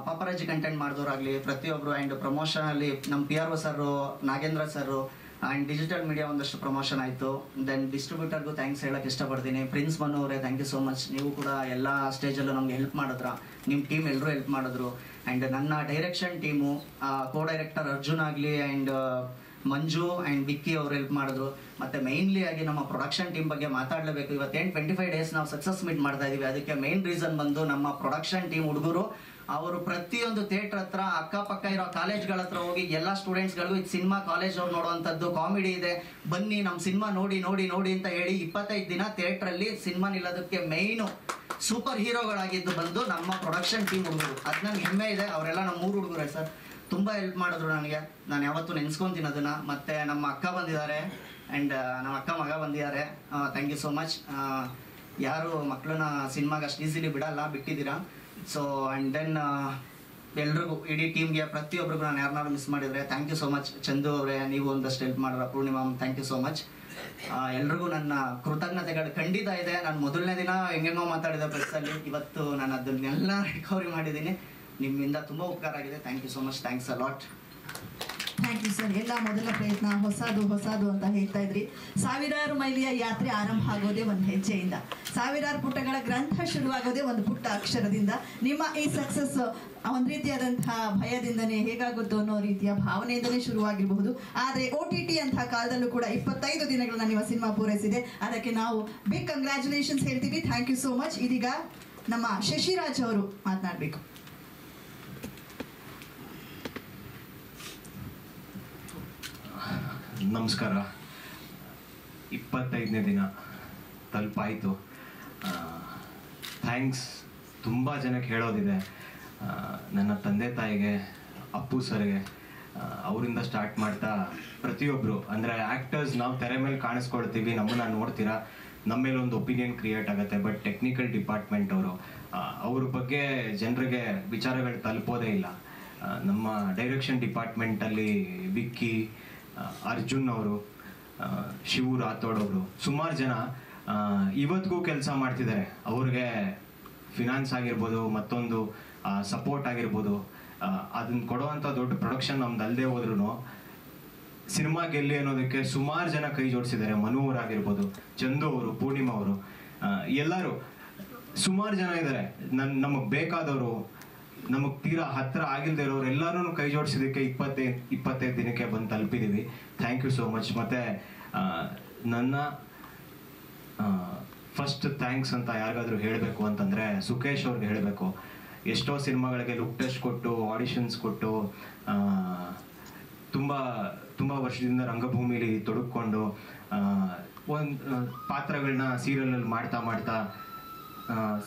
ಪಾಪರಾಜಿ ಕಂಟೆಂಟ್ ಮಾಡಿದವರಾಗಲಿ ಪ್ರತಿಯೊಬ್ಬರು, ಆ್ಯಂಡ್ ಪ್ರಮೋಷನಲ್ಲಿ ನಮ್ಮ PRO sir, Nagendra sir and digital media ಒಂದಷ್ಟು ಪ್ರಮೋಷನ್ ಆಯಿತು. ದೆನ್ ಡಿಸ್ಟ್ರಿಬ್ಯೂಟರ್ಗೂ ಥ್ಯಾಂಕ್ಸ್ ಹೇಳೋಕ್ಕೆ ಇಷ್ಟಪಡ್ತೀನಿ. ಪ್ರಿನ್ಸ್ ಮನು ಅವರೇ, ಥ್ಯಾಂಕ್ ಯು ಸೋ ಮಚ್. ನೀವು ಕೂಡ ಎಲ್ಲ ಸ್ಟೇಜಲ್ಲೂ ನಮ್ಗೆ ಹೆಲ್ಪ್ ಮಾಡಿದ್ರ, ನಿಮ್ಮ ಟೀಮ್ ಎಲ್ಲರೂ ಹೆಲ್ಪ್ ಮಾಡಿದ್ರು. ಆ್ಯಂಡ್ ನನ್ನ direction team, co director Arjun ಆಗಲಿ ಆ್ಯಂಡ್ ಮಂಜು ಆ್ಯಂಡ್ ವಿಕ್ಕಿ ಅವರು ಹೆಲ್ಪ್ ಮಾಡಿದ್ರು. ಮತ್ತು ಮೇಯ್ನ್ಲಿ ಆಗಿ ನಮ್ಮ ಪ್ರೊಡಕ್ಷನ್ ಟೀಮ್ ಬಗ್ಗೆ ಮಾತಾಡಲೇಬೇಕು. ಇವತ್ತೇನು 25 ಡೇಸ್ ನಾವು ಸಕ್ಸಸ್ ಮೀಟ್ ಮಾಡ್ತಾ ಇದ್ದೀವಿ, ಅದಕ್ಕೆ ಮೇಯ್ನ್ ರೀಸನ್ ಬಂದು ನಮ್ಮ ಪ್ರೊಡಕ್ಷನ್ ಟೀಮ್ ಹುಡುಗರು. ಅವರು ಪ್ರತಿಯೊಂದು ಥಿಯೇಟ್ರ್ ಹತ್ರ, ಅಕ್ಕಪಕ್ಕ ಇರೋ ಕಾಲೇಜ್ಗಳ ಹತ್ರ ಹೋಗಿ ಎಲ್ಲ ಸ್ಟೂಡೆಂಟ್ಸ್ಗಳಿಗೂ ಇದು ಸಿನಿಮಾ ಕಾಲೇಜ್ ಅವ್ರು ನೋಡುವಂಥದ್ದು, ಕಾಮಿಡಿ ಇದೆ, ಬನ್ನಿ ನಮ್ಮ ಸಿನಿಮಾ ನೋಡಿ ನೋಡಿ ನೋಡಿ ಅಂತ ಹೇಳಿ 25 ದಿನ ಥಿಯೇಟ್ರಲ್ಲಿ ಸಿನಿಮಾ ನಿಲ್ಲೋದಕ್ಕೆ ಮೇಯ್ನು ಸೂಪರ್ ಹೀರೋಗಳಾಗಿದ್ದು ಬಂದು ನಮ್ಮ ಪ್ರೊಡಕ್ಷನ್ ಟೀಮ್ ಹುಡುಗರು. ಅದು ನನಗೆ ಹೆಮ್ಮೆ ಇದೆ. ಅವರೆಲ್ಲ ನಮ್ಮ 3 ಹುಡುಗರೇ ಸರ್, ತುಂಬ ಹೆಲ್ಪ್ ಮಾಡಿದ್ರು ನನಗೆ. ನಾನು ಯಾವತ್ತೂ ನೆನೆಸ್ಕೊತೀನಿ ಅದನ್ನು. ಮತ್ತು ನಮ್ಮ ಅಕ್ಕ ಬಂದಿದ್ದಾರೆ ಆ್ಯಂಡ್ ನಮ್ಮ ಅಕ್ಕ ಮಗ ಬಂದಿದ್ದಾರೆ. Thank you so much. ಯಾರು ಮಕ್ಕಳನ್ನ ಸಿನಿಮಾಗೆ ಅಷ್ಟು ಈಸಿಲಿ ಬಿಟ್ಟಿದ್ದೀರಾ. ಸೊ ಆ್ಯಂಡ್ ದೆನ್ ಎಲ್ರಿಗೂ, ಇಡೀ ಟೀಮ್ಗೆ ಪ್ರತಿಯೊಬ್ಬರಿಗೂ ನಾನು ಯಾರನ್ನಾರು ಮಿಸ್ ಮಾಡಿದರೆ thank you so much. Chandu ಅವರೇ, ನೀವು ಒಂದಷ್ಟು ಹೆಲ್ಪ್ ಮಾಡಿದ್ರ. Poornima, thank you so much. ಎಲ್ರಿಗೂ ನನ್ನ ಕೃತಜ್ಞತೆಗಳು ಖಂಡಿತ ಇದೆ. ನಾನು ಮೊದಲನೇ ದಿನ ಹೆಂಗೆಂಗೋ ಮಾತಾಡಿದೆ ಪ್ರೆಸ್ಸಲ್ಲಿ, ಇವತ್ತು ನಾನು ಅದನ್ನೆಲ್ಲ ರಿಕವರಿ ಮಾಡಿದ್ದೀನಿ. ನಿಮ್ಮಿಂದ ತುಂಬ ಉಪಕಾರ ಆಗಿದೆ. Thank you so much. Thanks a lot. Thank you sir. ಎಲ್ಲ ಮೊದಲ ಪ್ರಯತ್ನ ಹೊಸದು ಅಂತ ಹೇಳ್ತಾ ಇದ್ರಿ. ಸಾವಿರಾರು ಮೈಲಿಯ ಯಾತ್ರೆ ಆರಂಭ ಆಗೋದೇ ಒಂದು ಹೆಜ್ಜೆಯಿಂದ, ಸಾವಿರಾರು ಪುಟಗಳ ಗ್ರಂಥ ಶುರುವಾಗೋದೇ ಒಂದು ಪುಟ್ಟ ಅಕ್ಷರದಿಂದ. ನಿಮ್ಮ ಈ ಸಕ್ಸಸ್ ಒಂದು ರೀತಿಯಾದಂತಹ ಭಯದಿಂದನೇ ಹೇಗಾಗುತ್ತೋ ಅನ್ನೋ ರೀತಿಯ ಭಾವನೆಯಿಂದಲೇ ಶುರುವಾಗಿರಬಹುದು. ಆದರೆ OTT ಅಂತಹ ಕಾಲದಲ್ಲೂ ಕೂಡ 25 ದಿನಗಳನ್ನ ನಿಮ್ಮ ಸಿನಿಮಾ ಪೂರೈಸಿದೆ. ಅದಕ್ಕೆ ನಾವು ಬಿಗ್ ಕಂಗ್ರ್ಯಾಚುಲೇಷನ್ಸ್ ಹೇಳ್ತೀವಿ. Thank you so much. ಇದೀಗ ನಮ್ಮ ಶಶಿರಾಜ್ ಅವರು ಮಾತನಾಡಬೇಕು. ನಮಸ್ಕಾರ. 25ನೇ ದಿನ ತಲುಪಾಯಿತು. ಥ್ಯಾಂಕ್ಸ್ ತುಂಬ ಜನಕ್ಕೆ ಹೇಳೋದಿದೆ. ನನ್ನ ತಂದೆ ತಾಯಿಗೆ, ಅಪ್ಪು ಸರ್ಗೆ, ಅವರಿಂದ ಸ್ಟಾರ್ಟ್ ಮಾಡ್ತಾ ಪ್ರತಿಯೊಬ್ಬರು, ಅಂದರೆ ಆ್ಯಕ್ಟರ್ಸ್ ನಾವು ತೆರೆ ಮೇಲೆ ಕಾಣಿಸ್ಕೊಳ್ತೀವಿ, ನಮ್ಮನ್ನು ನೋಡ್ತೀರಾ, ನಮ್ಮ ಮೇಲೆ ಒಂದು ಒಪಿನಿಯನ್ ಕ್ರಿಯೇಟ್ ಆಗುತ್ತೆ. ಬಟ್ ಟೆಕ್ನಿಕಲ್ ಡಿಪಾರ್ಟ್ಮೆಂಟ್ ಅವರು, ಅವ್ರ ಬಗ್ಗೆ ಜನರಿಗೆ ವಿಚಾರಗಳು ತಲುಪೋದೇ ಇಲ್ಲ. ನಮ್ಮ ಡೈರೆಕ್ಷನ್ ಡಿಪಾರ್ಟ್ಮೆಂಟಲ್ಲಿ ವಿಕ್ಕಿ, ಅರ್ಜುನ್ ಅವರು, ಶಿವು ರಾಥೋಡ್ ಅವರು, ಸುಮಾರು ಜನ ಇವತ್ತಿಗೂ ಕೆಲಸ ಮಾಡ್ತಿದ್ದಾರೆ. ಅವ್ರಿಗೆ ಫಿನಾನ್ಸ್ ಆಗಿರ್ಬೋದು, ಮತ್ತೊಂದು ಸಪೋರ್ಟ್ ಆಗಿರ್ಬೋದು, ಅದನ್ನು ಕೊಡುವಂಥ ದೊಡ್ಡ ಪ್ರೊಡಕ್ಷನ್ ನಮ್ದು ಅಲ್ಲದೆ ಹೋದ್ರೂ ಸಿನಿಮಾ ಗೆಲ್ಲಿ ಅನ್ನೋದಕ್ಕೆ ಸುಮಾರು ಜನ ಕೈ ಜೋಡಿಸಿದ್ದಾರೆ. ಮನು ಅವರಾಗಿರ್ಬೋದು, ಚಂದು ಅವರು, ಪೂರ್ಣಿಮಾ ಅವರು, ಎಲ್ಲರೂ ಸುಮಾರು ಜನ ಇದ್ದಾರೆ. ನಮಗೆ ಬೇಕಾದವರು, ನಮಗೆ ತೀರಾ ಹತ್ರ ಆಗಿಲ್ಲದೆ ಇರೋರು ಎಲ್ಲರೂ ಕೈ ಜೋಡಿಸಿದ್ದಕ್ಕೆ 25 ದಿನಕ್ಕೆ ಬಂದು ತಲುಪಿದ್ದೀವಿ. Thank you so much. ಮತ್ತು ನನ್ನ ಫಸ್ಟ್ ಥ್ಯಾಂಕ್ಸ್ ಅಂತ ಯಾರಿಗಾದ್ರೂ ಹೇಳಬೇಕು ಅಂತಂದರೆ ಸುಕೇಶ್ ಅವ್ರಿಗೆ ಹೇಳಬೇಕು. ಎಷ್ಟೋ ಸಿನಿಮಾಗಳಿಗೆ ಲುಕ್ ಟೆಸ್ಟ್ ಕೊಟ್ಟು, ಆಡಿಷನ್ಸ್ ಕೊಟ್ಟು, ತುಂಬ ವರ್ಷದಿಂದ ರಂಗಭೂಮಿಲಿ ತೊಡಗಿಕೊಂಡು ಒಂದು ಪಾತ್ರಗಳನ್ನ ಸೀರಿಯಲಲ್ಲಿ ಮಾಡ್ತಾ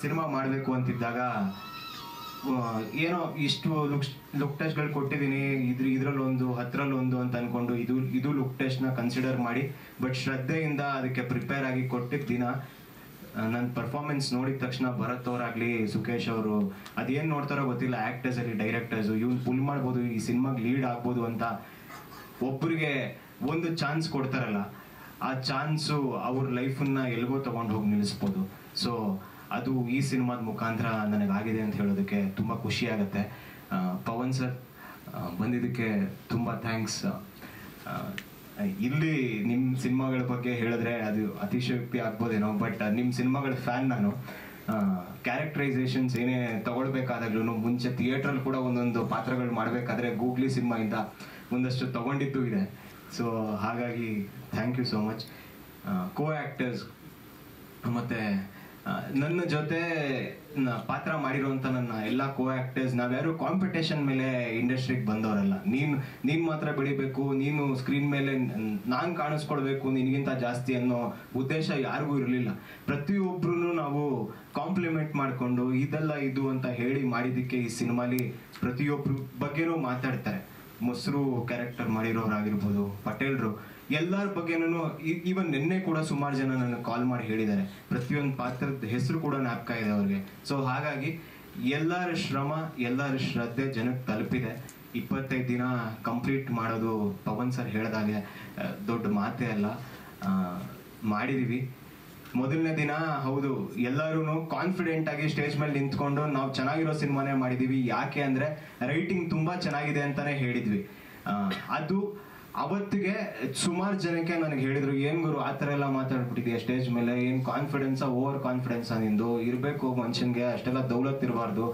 ಸಿನಿಮಾ ಮಾಡಬೇಕು ಅಂತಿದ್ದಾಗ ಏನೋ ಇಷ್ಟು ಲುಕ್ ಟೆಸ್ಟ್ಗಳು ಕೊಟ್ಟಿದ್ದೀನಿ, ಇದರಲ್ಲೊಂದು 10ರಲ್ಲೊಂದು ಅಂತ ಅಂದ್ಕೊಂಡು ಇದು ಲುಕ್ ಟೆಸ್ಟ್ನ ಕನ್ಸಿಡರ್ ಮಾಡಿ, ಬಟ್ ಶ್ರದ್ಧೆಯಿಂದ ಅದಕ್ಕೆ ಪ್ರಿಪೇರ್ ಆಗಿ ಕೊಟ್ಟಿದ್ದ ದಿನ ನನ್ನ ಪರ್ಫಾರ್ಮೆನ್ಸ್ ನೋಡಿದ ತಕ್ಷಣ ಭರತ್ ಅವರಾಗಲಿ, ಸುಕೇಶ್ ಅವರು, ಅದೇನು ನೋಡ್ತಾರೋ ಗೊತ್ತಿಲ್ಲ, ಆ್ಯಕ್ಟರ್ಸಲ್ಲಿ ಡೈರೆಕ್ಟರ್ಸು ಇವ್ನು ಪುಲ್ ಮಾಡ್ಬೋದು, ಈ ಸಿನಿಮಾಗೆ ಲೀಡ್ ಆಗ್ಬೋದು ಅಂತ ಒಬ್ಬರಿಗೆ ಒಂದು ಚಾನ್ಸ್ ಕೊಡ್ತಾರಲ್ಲ, ಆ ಚಾನ್ಸು ಅವ್ರ ಲೈಫನ್ನ ಎಲ್ಗೋ ತೊಗೊಂಡು ಹೋಗಿ ನಿಲ್ಲಿಸ್ಬೋದು. ಸೊ ಅದು ಈ ಸಿನಿಮಾದ ಮುಖಾಂತರ ನನಗಾಗಿದೆ ಅಂತ ಹೇಳೋದಕ್ಕೆ ತುಂಬ ಖುಷಿ ಆಗುತ್ತೆ. ಪವನ್ ಸರ್ ಬಂದಿದ್ದಕ್ಕೆ ತುಂಬ ಥ್ಯಾಂಕ್ಸ್. ಇಲ್ಲಿ ನಿಮ್ಮ ಸಿನಿಮಾಗಳ ಬಗ್ಗೆ ಹೇಳಿದ್ರೆ ಅದು ಅತಿಶಯೋಕ್ತಿ ಆಗ್ಬೋದೇನೋ, ಬಟ್ ನಿಮ್ಮ ಸಿನಿಮಾಗಳ ಫ್ಯಾನ್ ನಾನು. ಕ್ಯಾರೆಕ್ಟರೈಸೇಷನ್ಸ್ ಏನೇ ತಗೊಳ್ಬೇಕಾದಾಗ್ಲೂ ಮುಂಚೆ ಥಿಯೇಟ್ರಲ್ಲಿ ಕೂಡ ಒಂದೊಂದು ಪಾತ್ರಗಳು ಮಾಡಬೇಕಾದ್ರೆ ಗೂಗ್ಲಿ ಸಿನಿಮಾಯಿಂದ ಒಂದಷ್ಟು ತಗೊಂಡಿದ್ದು ಇದೆ. ಸೊ ಹಾಗಾಗಿ thank you so much. Co actors ಮತ್ತು ನನ್ನ ಜೊತೆ ಪಾತ್ರ ಮಾಡಿರುವಂತ ನನ್ನ ಎಲ್ಲ ಕೋ ಆಕ್ಟರ್ಸ್ ನಾವ್ಯಾರು ಕಾಂಪಿಟೇಷನ್ ಮೇಲೆ ಇಂಡಸ್ಟ್ರಿಗೆ ಬಂದವರಲ್ಲ. ನೀನ್ ಮಾತ್ರ ಬೆಳಿಬೇಕು, ನೀನು ಸ್ಕ್ರೀನ್ ಮೇಲೆ ನಾನ್ ಕಾಣಿಸ್ಕೊಳ್ಬೇಕು ನಿನ್ಗಿಂತ ಜಾಸ್ತಿ ಅನ್ನೋ ಉದ್ದೇಶ ಯಾರಿಗೂ ಇರಲಿಲ್ಲ. ಪ್ರತಿಯೊಬ್ರು ನಾವು ಕಾಂಪ್ಲಿಮೆಂಟ್ ಮಾಡ್ಕೊಂಡು ಇದೆಲ್ಲ ಇದು ಅಂತ ಹೇಳಿ ಮಾಡಿದ್ದಕ್ಕೆ ಈ ಸಿನಿಮಾಲಿ ಪ್ರತಿಯೊಬ್ರು ಬಗ್ಗೆನೂ ಮಾತಾಡ್ತಾರೆ. ಮೊಸರು ಕ್ಯಾರೆಕ್ಟರ್ ಮಾಡಿರೋರಾಗಿರ್ಬೋದು, ಪಟೇಲ್ರು, ಎಲ್ಲರ ಬಗ್ಗೆನೂ ಈವನ್ ನಿನ್ನೆ ಕೂಡ ಸುಮಾರು ಜನ ನನಗೆ ಕಾಲ್ ಮಾಡಿ ಹೇಳಿದ್ದಾರೆ. ಪ್ರತಿಯೊಂದು ಪಾತ್ರದ ಹೆಸರು ಕೂಡ ಜ್ಞಾಪಕ ಇದೆ ಅವ್ರಿಗೆ. ಸೊ ಹಾಗಾಗಿ ಎಲ್ಲರ ಶ್ರಮ, ಎಲ್ಲರ ಶ್ರದ್ಧೆ ಜನಕ್ಕೆ ತಲುಪಿದೆ. 25 ದಿನ ಕಂಪ್ಲೀಟ್ ಮಾಡೋದು ಪವನ್ ಸರ್ ಹೇಳಿದಾಗೆ ದೊಡ್ಡ ಮಾತೇ ಅಲ್ಲ. ಮಾಡಿದೀವಿ. ಮೊದಲನೇ ದಿನ ಹೌದು ಎಲ್ಲರೂ ಕಾನ್ಫಿಡೆಂಟ್ ಆಗಿ ಸ್ಟೇಜ್ ಮೇಲೆ ನಿಂತ್ಕೊಂಡು ನಾವು ಚೆನ್ನಾಗಿರೋ ಸಿನಿಮಾನೇ ಮಾಡಿದೀವಿ. ಯಾಕೆ ಅಂದ್ರೆ ರೈಟಿಂಗ್ ತುಂಬಾ ಚೆನ್ನಾಗಿದೆ ಅಂತಾನೆ ಹೇಳಿದ್ವಿ. ಅದು ಅವತ್ತಿಗೆ ಸುಮಾರು ಜನಕ್ಕೆ ನನಗೆ ಹೇಳಿದ್ರು, ಏನ್ ಗುರು ಆ ಥರ ಎಲ್ಲ ಮಾತಾಡ್ಬಿಟ್ಟಿದ್ಯಾ ಸ್ಟೇಜ್ ಮೇಲೆ, ಏನ್ ಕಾನ್ಫಿಡೆನ್ಸಾ, ಓವರ್ ಕಾನ್ಫಿಡೆನ್ಸಾ ನಿಂದು, ಇರಬೇಕು ಮನುಷ್ಯನ್ಗೆ ಅಷ್ಟೆಲ್ಲ ದೌಲತ್ ಇರಬಾರ್ದು,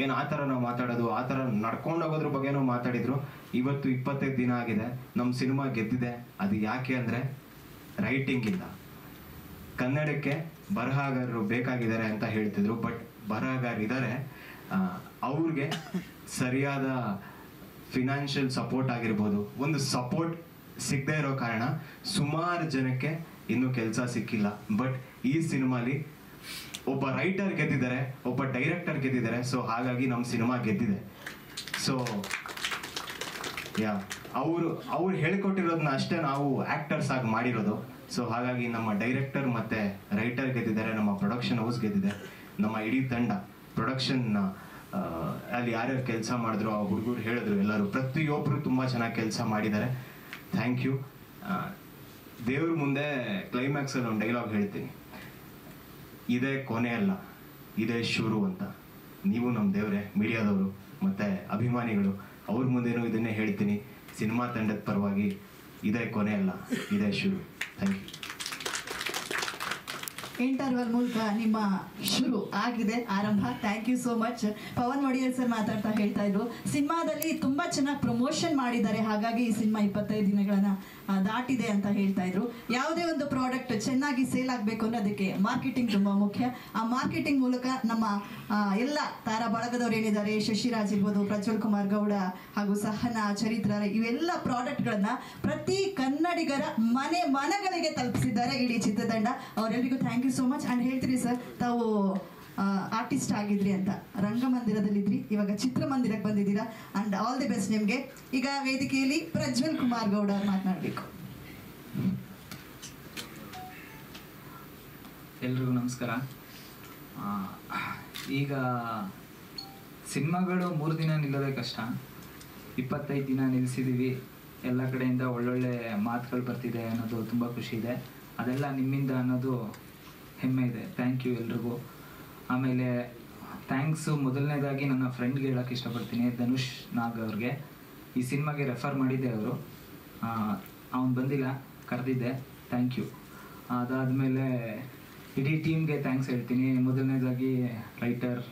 ಏನ್ ಆ ಥರ ನಾವು ಮಾತಾಡೋದು, ಆ ಥರ ನಡ್ಕೊಂಡು ಹೋಗೋದ್ರ ಬಗ್ಗೆನೂ ಮಾತಾಡಿದ್ರು. ಇವತ್ತು 25 ದಿನ ಆಗಿದೆ, ನಮ್ಮ ಸಿನಿಮಾ ಗೆದ್ದಿದೆ. ಅದು ಯಾಕೆ ಅಂದ್ರೆ ರೈಟಿಂಗ್ ಇಲ್ಲ. ಕನ್ನಡಕ್ಕೆ ಬರಹಗಾರರು ಬೇಕಾಗಿದ್ದಾರೆ ಅಂತ ಹೇಳ್ತಿದ್ರು, ಬಟ್ ಬರಹಗಾರಿದ್ದಾರೆ, ಅವ್ರಿಗೆ ಸರಿಯಾದ ಫಿನಾನ್ಷಿಯಲ್ ಸಪೋರ್ಟ್ ಆಗಿರ್ಬೋದು, ಒಂದು ಸಪೋರ್ಟ್ ಸಿಗದೆ ಇರೋ ಕಾರಣ ಸುಮಾರು ಜನಕ್ಕೆ ಇನ್ನೂ ಕೆಲಸ ಸಿಕ್ಕಿಲ್ಲ. ಬಟ್ ಈ ಸಿನಿಮಾಲಿ ಒಬ್ಬ ರೈಟರ್ ಗೆದ್ದಿದ್ದಾರೆ, ಒಬ್ಬ ಡೈರೆಕ್ಟರ್ ಗೆದ್ದಿದ್ದಾರೆ. ಸೊ ಹಾಗಾಗಿ ನಮ್ಮ ಸಿನಿಮಾ ಗೆದ್ದಿದೆ. ಸೊ ಅವ್ರು ಹೇಳ್ಕೊಟ್ಟಿರೋದನ್ನ ಅಷ್ಟೇ ನಾವು ಆಕ್ಟರ್ಸ್ ಆಗಿ ಮಾಡಿರೋದು. ಸೊ ಹಾಗಾಗಿ ನಮ್ಮ ಡೈರೆಕ್ಟರ್ ಮತ್ತೆ ರೈಟರ್ ಗೆದ್ದಿದ್ದಾರೆ, ನಮ್ಮ ಪ್ರೊಡಕ್ಷನ್ ಹೌಸ್ ಗೆದ್ದಿದೆ, ನಮ್ಮ ಇಡೀ ತಂಡ ಪ್ರೊಡಕ್ಷನ್ ಅಲ್ಲಿ ಯಾರ್ಯಾರು ಕೆಲಸ ಮಾಡಿದ್ರು ಆ ಹುಡುಗರು ಹೇಳಿದ್ರು, ಎಲ್ಲರೂ ಪ್ರತಿಯೊಬ್ಬರು ತುಂಬಾ ಚೆನ್ನಾಗಿ ಕೆಲಸ ಮಾಡಿದ್ದಾರೆ. Thank you. ದೇವ್ರ ಮುಂದೆ ಕ್ಲೈಮ್ಯಾಕ್ಸ್ ಅಲ್ಲಿ ಒಂದು ಡೈಲಾಗ್ ಹೇಳ್ತೀನಿ, ಇದೇ ಕೊನೆ ಅಲ್ಲ, ಇದೇ ಶುರು ಅಂತ. ನೀವು ನಮ್ಮ ದೇವ್ರೆ, ಮೀಡಿಯಾದವರು ಮತ್ತೆ ಅಭಿಮಾನಿಗಳು, ಅವ್ರ ಮುಂದೆನೂ ಇದನ್ನೇ ಹೇಳ್ತೀನಿ. ಸಿನಿಮಾ ತಂಡದ ಪರವಾಗಿ ಇದೇ ಕೊನೆ ಅಲ್ಲ, ಇದೇ ಶುರು. Thank you. ಇಂಟರ್ವಲ್ ಮೂಲಕ ನಿಮ್ಮ ಶುರು ಆಗಿದೆ, ಆರಂಭ. Thank you so much. Pavan Wodeyar sir ಮಾತಾಡ್ತಾ ಹೇಳ್ತಾ ಇದ್ರು, ಸಿನಿಮಾದಲ್ಲಿ ತುಂಬಾ ಚೆನ್ನಾಗಿ ಪ್ರಮೋಷನ್ ಮಾಡಿದ್ದಾರೆ, ಹಾಗಾಗಿ ಈ ಸಿನಿಮಾ 25 ದಿನಗಳನ್ನ ದಾಟಿದೆ ಅಂತ ಹೇಳ್ತಾ ಇದ್ರು. ಯಾವುದೇ ಒಂದು ಪ್ರಾಡಕ್ಟ್ ಚೆನ್ನಾಗಿ ಸೇಲ್ ಆಗಬೇಕು ಅಂದ್ರೆ ಅದಕ್ಕೆ ಮಾರ್ಕೆಟಿಂಗ್ ತುಂಬಾ ಮುಖ್ಯ. ಆ ಮಾರ್ಕೆಟಿಂಗ್ ಮೂಲಕ ನಮ್ಮ ಎಲ್ಲ ತಾರಾ ಬಳಗದವ್ರು ಏನಿದ್ದಾರೆ, ಶಶಿರಾಜ್ ಇರ್ಬೋದು, ಪ್ರಜ್ವಲ್ ಕುಮಾರ್ ಗೌಡ ಹಾಗೂ ಸಹನಾ, ಚರಿತ್ರ, ಇವೆಲ್ಲ ಪ್ರಾಡಕ್ಟ್ಗಳನ್ನ ಪ್ರತಿ ಕನ್ನಡಿಗರ ಮನಗಳಿಗೆ ತಲುಪಿಸಿದ್ದಾರೆ ಇಡೀ ಚಿತ್ರತಂಡ. ಅವರೆಲ್ಲರಿಗೂ thank you so much. And ಹೇಳ್ತೀರಿ ಸರ್, ತಾವು ಆರ್ಟಿಸ್ಟ್ ಆಗಿದ್ರಿ ಅಂತ, ರಂಗಮಂದಿರದಲ್ಲಿದ್ರಿ, ಇವಾಗ ಚಿತ್ರಮಂದಿರಕ್ಕೆ ಬಂದಿದ್ದೀರಾ. ಅಂಡ್ ಆಲ್ ದಿ ಬೆಸ್ಟ್ ನಿಮಗೆ. ಈಗ ವೇದಿಕೆಯಲ್ಲಿ ಪ್ರಜ್ವಲ್ ಕುಮಾರ್ ಗೌಡ ಮಾತನಾಡಬೇಕು. ಎಲ್ರಿಗೂ ನಮಸ್ಕಾರ. ಈಗ ಸಿನಿಮಾಗಳು 3 ದಿನ ನಿಲ್ಲೋದೇ ಕಷ್ಟ, 25 ದಿನ ನಿಲ್ಲಿಸಿದ್ದೀವಿ. ಎಲ್ಲ ಕಡೆಯಿಂದ ಒಳ್ಳೊಳ್ಳೆ ಮಾತುಗಳು ಬರ್ತಿದೆ ಅನ್ನೋದು ತುಂಬ ಖುಷಿ ಇದೆ. ಅದೆಲ್ಲ ನಿಮ್ಮಿಂದ ಅನ್ನೋದು ಹೆಮ್ಮೆ ಇದೆ. ಥ್ಯಾಂಕ್ ಯು ಎಲ್ರಿಗೂ. ಆಮೇಲೆ ಥ್ಯಾಂಕ್ಸು ಮೊದಲನೇದಾಗಿ ನನ್ನ ಫ್ರೆಂಡ್ಗೆ ಹೇಳೋಕ್ಕೆ ಇಷ್ಟಪಡ್ತೀನಿ, ಧನುಷ್ ನಾಗ್ ಅವ್ರಿಗೆ. ಈ ಸಿನಿಮಾಗೆ ರೆಫರ್ ಮಾಡಿದ್ದೆ ಅವರು, ಅವ್ನು ಬಂದಿಲ್ಲ, ಕರೆದಿದ್ದೆ. Thank you. ಅದಾದಮೇಲೆ ಇಡೀ ಟೀಮ್ಗೆ ಥ್ಯಾಂಕ್ಸ್ ಹೇಳ್ತೀನಿ. ಮೊದಲನೇದಾಗಿ ರೈಟರ್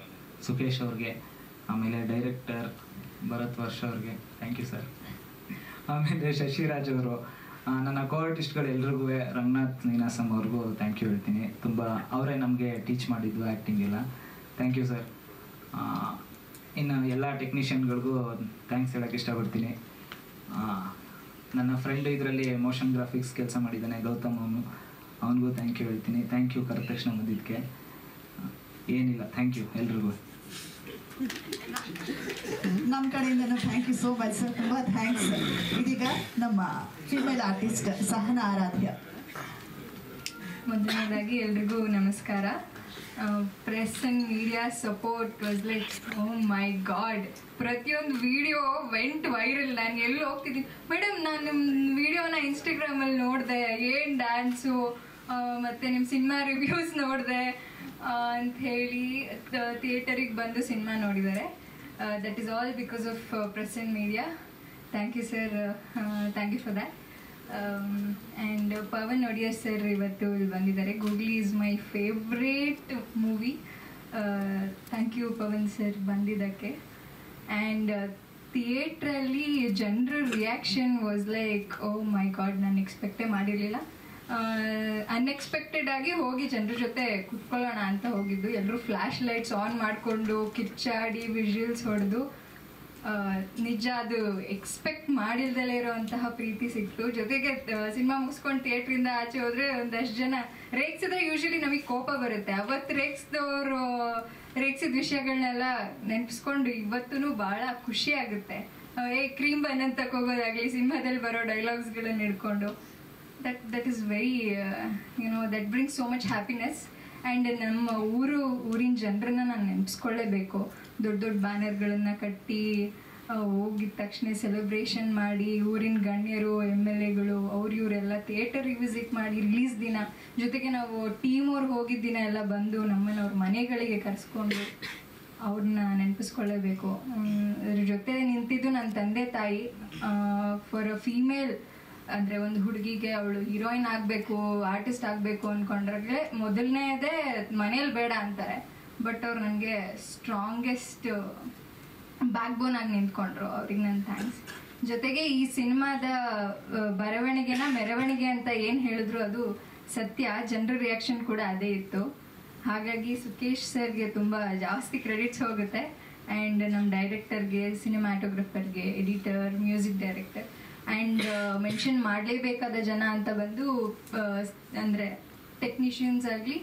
ಸುಖೇಶ್ ಅವ್ರಿಗೆ, ಆಮೇಲೆ ಡೈರೆಕ್ಟರ್ ಭರತ್ ವರ್ಷ ಅವ್ರಿಗೆ ಥ್ಯಾಂಕ್ ಯು ಸರ್. ಆಮೇಲೆ ಶಶಿರಾಜ್ ಅವರು, ನನ್ನ ಕೋ ಆರ್ಟಿಸ್ಟ್ಗಳು ಎಲ್ರಿಗೂ, ರಂಗನಾಥ್ ನೀನಾಸಂ ಅವ್ರಿಗೂ ಥ್ಯಾಂಕ್ ಯು ಹೇಳ್ತೀನಿ. ತುಂಬ ಅವರೇ ನಮಗೆ ಟೀಚ್ ಮಾಡಿದ್ದು ಆ್ಯಕ್ಟಿಂಗ್ ಎಲ್ಲ. Thank you sir. ಇನ್ನು ಎಲ್ಲ ಟೆಕ್ನಿಷಿಯನ್ಗಳಿಗೂ ಥ್ಯಾಂಕ್ಸ್ ಹೇಳೋಕ್ಕೆ ಇಷ್ಟಪಡ್ತೀನಿ. ನನ್ನ ಫ್ರೆಂಡ್ ಇದರಲ್ಲಿ ಮೋಷನ್ ಗ್ರಾಫಿಕ್ಸ್ ಕೆಲಸ ಮಾಡಿದ್ದಾನೆ, ಗೌತಮ್, ಅವನಿಗೂ ಥ್ಯಾಂಕ್ ಯು ಹೇಳ್ತೀನಿ. ಥ್ಯಾಂಕ್ ಯು ಕರೆದ ತಕ್ಷಣ ಬಂದಿದ್ದಕ್ಕೆ. ಏನಿಲ್ಲ, ಥ್ಯಾಂಕ್ ಯು ಎಲ್ರಿಗೂ. ನಮ್ಮ ಕಡೆಯಿಂದನೂ thank you so much sir, ತುಂಬ ಥ್ಯಾಂಕ್ಸ್. ಇದೀಗ ನಮ್ಮ ಫಿಮೇಲ್ ಆರ್ಟಿಸ್ಟ್ ಸಹನಾ ಆರಾಧ್ಯ. ಮೊದಲನೇದಾಗಿ ಎಲ್ರಿಗೂ ನಮಸ್ಕಾರ. Press and media support was like oh my god. ಪ್ರತಿಯೊಂದು ವಿಡಿಯೋ ವೆಂಟ್ ವೈರಲ್. ನಾನು ಎಲ್ಲಿ ಹೋಗ್ತಿದ್ದೀನಿ, ಮೇಡಮ್ ನಾನು ನಿಮ್ಮ ವಿಡಿಯೋನ ಇನ್ಸ್ಟಾಗ್ರಾಮಲ್ಲಿ ನೋಡಿದೆ, ಏನು ಡ್ಯಾನ್ಸು, ಮತ್ತು ನಿಮ್ಮ ಸಿನಿಮಾ ರಿವ್ಯೂಸ್ ನೋಡಿದೆ ಅಂತ ಹೇಳಿ ಥಿಯೇಟರಿಗೆ ಬಂದು ಸಿನಿಮಾ ನೋಡಿದ್ದಾರೆ. That is all because of press and media. Thank you sir, thank you for that. And Pavan Wodeyar sir ಇವತ್ತು ಇಲ್ಲಿ ಬಂದಿದ್ದಾರೆ. Googly is my favourite movie. Thank you Pavan sir ಬಂದಿದ್ದಕ್ಕೆ. ಆ್ಯಂಡ್ ಥಿಯೇಟ್ರಲ್ಲಿ ಜನರ reaction was like oh my god, ನಾನು ಎಕ್ಸ್ಪೆಕ್ಟೇ ಮಾಡಿರಲಿಲ್ಲ. Unexpected ಆಗಿ ಹೋಗಿ ಜನರ ಜೊತೆ ಕುತ್ಕೊಳ್ಳೋಣ ಅಂತ ಹೋಗಿದ್ದು. ಎಲ್ಲರೂ ಫ್ಲ್ಯಾಶ್ ಲೈಟ್ಸ್ ಆನ್ ಮಾಡಿಕೊಂಡು ಕಿಚ್ಚಾಡಿ ವಿಜುವಲ್ಸ್ ಹೊಡೆದು ನಿಜ ಅದು ಎಕ್ಸ್ಪೆಕ್ಟ್ ಮಾಡಿಲ್ದಲೇ ಇರೋಂತಹ ಪ್ರೀತಿ ಸಿಕ್ತು. ಜೊತೆಗೆ ಸಿನಿಮಾ ಮುಗಿಸ್ಕೊಂಡು ಥಿಯೇಟ್ರಿಂದ ಆಚೆ ಹೋದ್ರೆ ಒಂದಷ್ಟು ಜನ ರೇಗ್ಸಿದ್ರೆ ಯೂಶಲಿ ನಮಗೆ ಕೋಪ ಬರುತ್ತೆ. ಅವತ್ತು ರೇಗ್ಸಿದ ವಿಷಯಗಳನ್ನೆಲ್ಲ ನೆನಪಿಸ್ಕೊಂಡು ಇವತ್ತೂ ಬಹಳ ಖುಷಿ ಆಗುತ್ತೆ. ಕ್ರೀಮ್ ಬನ್ ಅಂತ ಹೋಗೋದಾಗ್ಲಿ, ಸಿನಿಮಾದಲ್ಲಿ ಬರೋ ಡೈಲಾಗ್ಸ್ಗಳನ್ನ ಹಿಡ್ಕೊಂಡು that is very that brings so much happiness. And ನಮ್ಮ ಊರಿನ ಜನರನ್ನ ನಾನು ನೆನೆಸ್ಕೊಳ್ಳೇಬೇಕು. ದೊಡ್ಡ ದೊಡ್ಡ ಬ್ಯಾನರ್ಗಳನ್ನು ಕಟ್ಟಿ ಹೋಗಿದ ತಕ್ಷಣ ಸೆಲೆಬ್ರೇಷನ್ ಮಾಡಿ, ಊರಿನ ಗಣ್ಯರು MLAಗಳು ಇವರೆಲ್ಲ ಥಿಯೇಟರಿಗೆ ವಿಸಿಟ್ ಮಾಡಿ, ರಿಲೀಸ್ ದಿನ ಜೊತೆಗೆ ನಾವು ಟೀಮ್ ಅವ್ರು ಹೋಗಿದ್ದ ದಿನ ಎಲ್ಲ ಬಂದು ನಮ್ಮನ್ನು ಅವ್ರ ಮನೆಗಳಿಗೆ ಕರೆಸ್ಕೊಂಡು ಅವ್ರನ್ನ ನೆನಪಿಸ್ಕೊಳ್ಳೇಬೇಕು. ಅದ್ರ ಜೊತೆ ನಿಂತಿದ್ದು ನನ್ನ ತಂದೆ ತಾಯಿ. ಫಾರ್ ಅ ಫೀಮೇಲ್ ಅಂದರೆ ಒಂದು ಹುಡುಗಿಗೆ ಅವಳು ಹೀರೋಯಿನ್ ಆಗಬೇಕು, ಆರ್ಟಿಸ್ಟ್ ಆಗಬೇಕು ಅಂದ್ಕೊಂಡ್ರೆ ಮೊದಲನೇದೇ ಮನೇಲಿ ಬೇಡ ಅಂತಾರೆ. ಬಟ್ ಅವ್ರು ನನಗೆ ಸ್ಟ್ರಾಂಗೆಸ್ಟ್ ಬ್ಯಾಕ್ ಬೋನ್ ಆಗಿ ನಿಂತ್ಕೊಂಡ್ರು. ಅವ್ರಿಗೆ ನನ್ನ ಥ್ಯಾಂಕ್ಸ್. ಜೊತೆಗೆ ಈ ಸಿನಿಮಾದ ಮೆರವಣಿಗೆ ಅಂತ ಏನು ಹೇಳಿದ್ರು ಅದು ಸತ್ಯ. ಜನರ ರಿಯಾಕ್ಷನ್ ಕೂಡ ಅದೇ ಇತ್ತು. ಹಾಗಾಗಿ ಸುಕೇಶ್ ಸರ್ಗೆ ತುಂಬ ಜಾಸ್ತಿ ಕ್ರೆಡಿಟ್ಸ್ ಹೋಗುತ್ತೆ. ಆ್ಯಂಡ್ ನಮ್ಮ ಡೈರೆಕ್ಟರ್ಗೆ, ಸಿನಿಮ್ಯಾಟೋಗ್ರಫರ್ಗೆ, editor, music director and mention ಮಾಡಲೇಬೇಕಾದ ಜನ ಅಂತ ಬಂದು ಅಂದರೆ ಟೆಕ್ನಿಷಿಯನ್ಸ್ ಆಗಲಿ,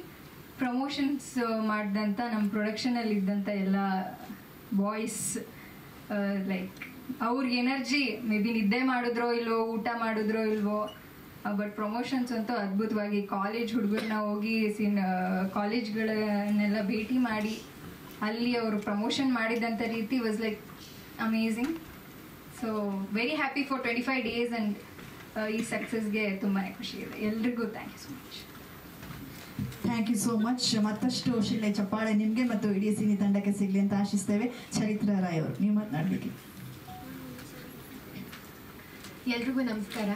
ಪ್ರಮೋಷನ್ಸ್ ಮಾಡಿದಂಥ ನಮ್ಮ ಪ್ರೊಡಕ್ಷನಲ್ಲಿ ಇದ್ದಂಥ ಎಲ್ಲ ಬಾಯ್ಸ್, ಲೈಕ್ ಅವ್ರಿಗೆ ಎನರ್ಜಿ ಮೇ ಬಿ ನಿದ್ದೆ ಮಾಡಿದ್ರೋ ಇಲ್ವೋ, ಊಟ ಮಾಡಿದ್ರೋ ಇಲ್ವೋ, ಬಟ್ ಪ್ರಮೋಷನ್ಸ್ ಅಂತೂ ಅದ್ಭುತವಾಗಿ ಕಾಲೇಜ್ ಹುಡುಗರನ್ನ ಹೋಗಿ ಕಾಲೇಜ್ಗಳನ್ನೆಲ್ಲ ಭೇಟಿ ಮಾಡಿ ಅಲ್ಲಿ ಅವರು ಪ್ರಮೋಷನ್ ಮಾಡಿದಂಥ ರೀತಿ was like amazing. So very happy for 25 days and ಈ ಸಕ್ಸಸ್ಗೆ ತುಂಬಾ ಖುಷಿ ಇದೆ. ಎಲ್ರಿಗೂ thank you so much. Thank you so much. ಮತ್ತಷ್ಟು ಶಿಲೆ ಚಪ್ಪಾಳೆ ನಿಮಗೆ ಮತ್ತು ಇಡೀ ಸಿನಿ ತಂಡಕ್ಕೆ ಸಿಗಲಿ ಅಂತ ಆಶಿಸ್ತೇವೆ. ಚರಿತ್ರಾ ರಾಯ್ ಅವರು ನೀವು ಮಾತನಾಡಲಿಕ್ಕೆ. ಎಲ್ರಿಗೂ ನಮಸ್ಕಾರ.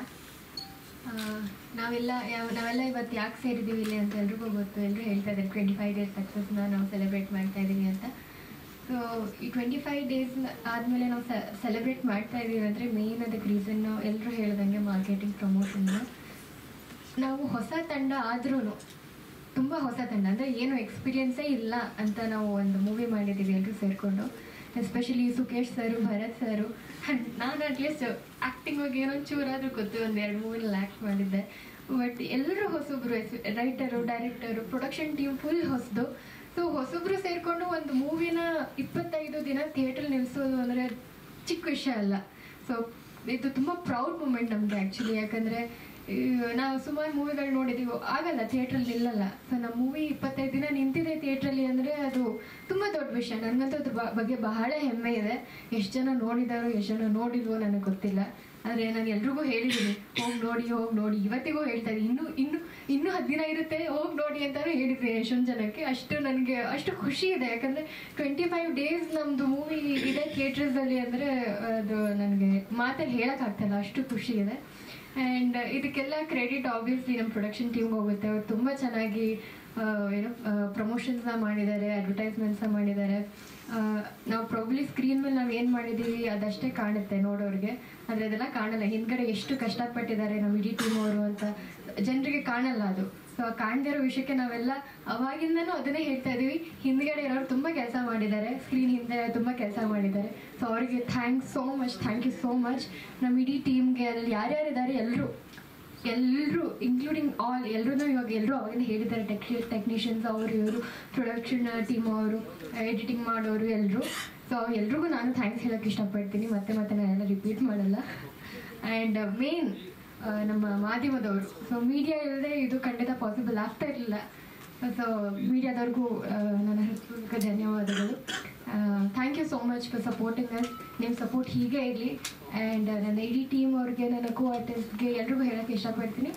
ನಾವೆಲ್ಲ ಇವತ್ತು ಯಾಕೆ ಸೇರಿದ್ದೀವಿ ಇಲ್ಲಿ ಅಂತ ಎಲ್ರಿಗೂ ಗೊತ್ತು. ಎಲ್ಲರೂ ಹೇಳ್ತಾ ಇದ್ದಾರೆ 25 days ಸಕ್ಸಸ್ನ ನಾವು ಸೆಲೆಬ್ರೇಟ್ ಮಾಡ್ತಾ ಇದ್ದೀವಿ ಅಂತ. ಸೊ ಈ 25 days ಆದಮೇಲೆ ನಾವು ಸೆಲೆಬ್ರೇಟ್ ಮಾಡ್ತಾ ಇದ್ದೀವಿ ಅಂದರೆ ಮೇಯ್ನ್ ಅದಕ್ಕೆ ರೀಸನ್ನು ಎಲ್ಲರೂ ಹೇಳ್ದಂಗೆ ಮಾರ್ಕೆಟಿಂಗ್, ಪ್ರಮೋಷನ್ನ. ನಾವು ಹೊಸ ತಂಡ ಆದ್ರೂ, ತುಂಬ ಹೊಸ ತಂಡ ಅಂದರೆ ಏನು ಎಕ್ಸ್ಪೀರಿಯನ್ಸೇ ಇಲ್ಲ ಅಂತ ನಾವು ಒಂದು ಮೂವಿ ಮಾಡಿದ್ದೀವಿ ಎಲ್ಲರೂ ಸೇರಿಕೊಂಡು. ಎಸ್ಪೆಷಲಿ ಸುಕೇಶ್ ಸರು, ಭರತ್ ಸರು. ನಾನು ಅಟ್ಲೀಸ್ಟ್ ಆ್ಯಕ್ಟಿಂಗ್ ಬಗ್ಗೆ ಏನೊಂದು ಚೂರಾದರೂ ಗೊತ್ತು, ಒಂದು 2 ಮೂವಿನಲ್ಲಿ ಆ್ಯಕ್ಟ್ ಮಾಡಿದ್ದೆ. ಬಟ್ ಎಲ್ಲರೂ ಹೊಸೊಬ್ರು, writer, director, production team full ಹೊಸದು. ಸೊ ಹೊಸೊಬ್ರು ಸೇರಿಕೊಂಡು ಒಂದು ಮೂವಿನ 25 ದಿನ ಥಿಯೇಟ್ರಲ್ಲಿ ನಿಲ್ಲಿಸೋದು ಅಂದರೆ ಚಿಕ್ಕ ವಿಷಯ ಅಲ್ಲ. ಸೊ ಇದು ತುಂಬ ಪ್ರೌಡ್ ಮೂಮೆಂಟ್ ನಮಗೆ ಆ್ಯಕ್ಚುಲಿ. ಯಾಕಂದರೆ ನಾವು ಸುಮಾರು ಮೂವಿಗಳು ನೋಡಿದ್ದೀವಿ, ಆಗಲ್ಲ ಥಿಯೇಟ್ರಲ್ಲಿ ನಿಲ್ಲಲ್ಲ. ಸೊ ನಮ್ಮ ಮೂವಿ 25 ದಿನ ನಿಂತಿದೆ ಥಿಯೇಟ್ರಲ್ಲಿ ಅಂದರೆ ಅದು ತುಂಬ ದೊಡ್ಡ ವಿಷಯ. ನನಗಂತೂ ಅದ್ರ ಬಗ್ಗೆ ಬಹಳ ಹೆಮ್ಮೆ ಇದೆ. ಎಷ್ಟು ಜನ ನೋಡಿದಾರೋ, ಎಷ್ಟು ಜನ ನೋಡಿಲ್ವೋ ನನಗೆ ಗೊತ್ತಿಲ್ಲ. ಆದರೆ ನಾನು ಎಲ್ರಿಗೂ ಹೇಳಿದ್ದೀನಿ, ಹೋಗಿ ನೋಡಿ. ಇವತ್ತಿಗೂ ಹೇಳ್ತಾ ಇದ್ದೀನಿ, ಇನ್ನೂ 10 ದಿನ ಇರುತ್ತೆ, ಹೋಗಿ ನೋಡಿ ಅಂತಲೂ ಹೇಳಿದ್ದೀನಿ ಎಷ್ಟೊಂದು ಜನಕ್ಕೆ. ನನಗೆ ಅಷ್ಟು ಖುಷಿ ಇದೆ. ಯಾಕಂದರೆ 25 days ನಮ್ಮದು ಮೂವಿ ಇದೆ ಥಿಯೇಟರ್ಸಲ್ಲಿ ಅಂದರೆ ಅದು ನನಗೆ ಮಾತಲ್ಲಿ ಹೇಳೋಕ್ಕಾಗ್ತಾಯಿಲ್ಲ, ಅಷ್ಟು ಖುಷಿ ಇದೆ. ಆ್ಯಂಡ್ ಇದಕ್ಕೆಲ್ಲ ಕ್ರೆಡಿಟ್ ಆಬ್ವಿಯಸ್ಲಿ ನಮ್ಮ ಪ್ರೊಡಕ್ಷನ್ ಟೀಮ್ಗೆ ಹೋಗುತ್ತೆ. ಅವ್ರು ತುಂಬ ಚೆನ್ನಾಗಿ ಪ್ರಮೋಷನ್ಸ್ನ ಮಾಡಿದ್ದಾರೆ, ಅಡ್ವರ್ಟೈಸ್ಮೆಂಟ್ಸ್ನ ಮಾಡಿದ್ದಾರೆ. ನಾವು ಪ್ರಾಬ್ಲಿ ಸ್ಕ್ರೀನ್ ಮೇಲೆ ನಾವು ಏನು ಮಾಡಿದ್ದೀವಿ ಅದಷ್ಟೇ ಕಾಣುತ್ತೆ ನೋಡೋರಿಗೆ, ಆದರೆ ಅದೆಲ್ಲ ಕಾಣಲ್ಲ. ಹಿಂದ್ಗಡೆ ಎಷ್ಟು ಕಷ್ಟಪಟ್ಟಿದ್ದಾರೆ ನಮ್ಮ ಇಡೀ ಟೀಮ್ ಅವರು ಅಂತ ಜನರಿಗೆ ಕಾಣಲ್ಲ ಅದು. ಸೊ ಕಾಣದೇ ಇರೋ ವಿಷಯಕ್ಕೆ ನಾವೆಲ್ಲ ಅವಾಗಿಂದನೂ ಅದನ್ನೇ ಹೇಳ್ತಾ ಇದ್ದೀವಿ. ಹಿಂದ್ಗಡೆ ಇರೋರು ತುಂಬ ಕೆಲಸ ಮಾಡಿದ್ದಾರೆ, ಸ್ಕ್ರೀನ್ ಹಿಂದೆ ತುಂಬ ಕೆಲಸ ಮಾಡಿದ್ದಾರೆ. ಸೊ ಅವರಿಗೆ ಥ್ಯಾಂಕ್ ಯು ಸೋ ಮಚ್. ನಮ್ಮ ಇಡೀ ಟೀಮ್ಗೆ ಅಲ್ಲಿ ಯಾರ್ಯಾರಿದ್ದಾರೆ ಎಲ್ಲರೂ ಇನ್ಕ್ಲೂಡಿಂಗ್ ಆಲ್ ಎಲ್ಲರೂ ಎಲ್ಲರೂ ಅವಾಗಿಂದ ಹೇಳಿದ್ದಾರೆ. ಟೆಕ್ನಿಷಿಯನ್ಸ್ ಇವರು ಪ್ರೊಡಕ್ಷನ್ ಟೀಮ್ ಅವರು, ಎಡಿಟಿಂಗ್ ಮಾಡೋರು ಎಲ್ಲರೂ. ಸೊ ಎಲ್ರಿಗೂ ನಾನು ಥ್ಯಾಂಕ್ಸ್ ಹೇಳೋಕ್ಕೆ ಇಷ್ಟಪಡ್ತೀನಿ. ಮತ್ತೆ ನಾನೆಲ್ಲ ರಿಪೀಟ್ ಮಾಡಲ್ಲ. ಆ್ಯಂಡ್ ಮೇನ್ ನಮ್ಮ ಮಾಧ್ಯಮದವರು. ಸೊ ಮೀಡಿಯಾ ಇಲ್ಲದೆ ಇದು ಖಂಡಿತ ಪಾಸಿಬಲ್ ಆಗ್ತಾ ಇರಲಿಲ್ಲ. ಸೊ ಮೀಡಿಯಾದವ್ರಿಗೂ ನನ್ನ ಹೃತ್ಪೂರ್ವಕ ಧನ್ಯವಾದಗಳು. Thank you so much for supporting us. ನಿಮ್ಮ ಸಪೋರ್ಟ್ ಹೀಗೆ ಇರಲಿ. ಆ್ಯಂಡ್ ನನ್ನ ಇಡೀ ಟೀಮ್ ಅವ್ರಿಗೆ, ನನ್ನ ಕೋ ಆರ್ಟಿಸ್ಟ್ಗೆ ಎಲ್ರಿಗೂ ಹೇಳೋಕ್ಕೆ ಇಷ್ಟಪಡ್ತೀನಿ.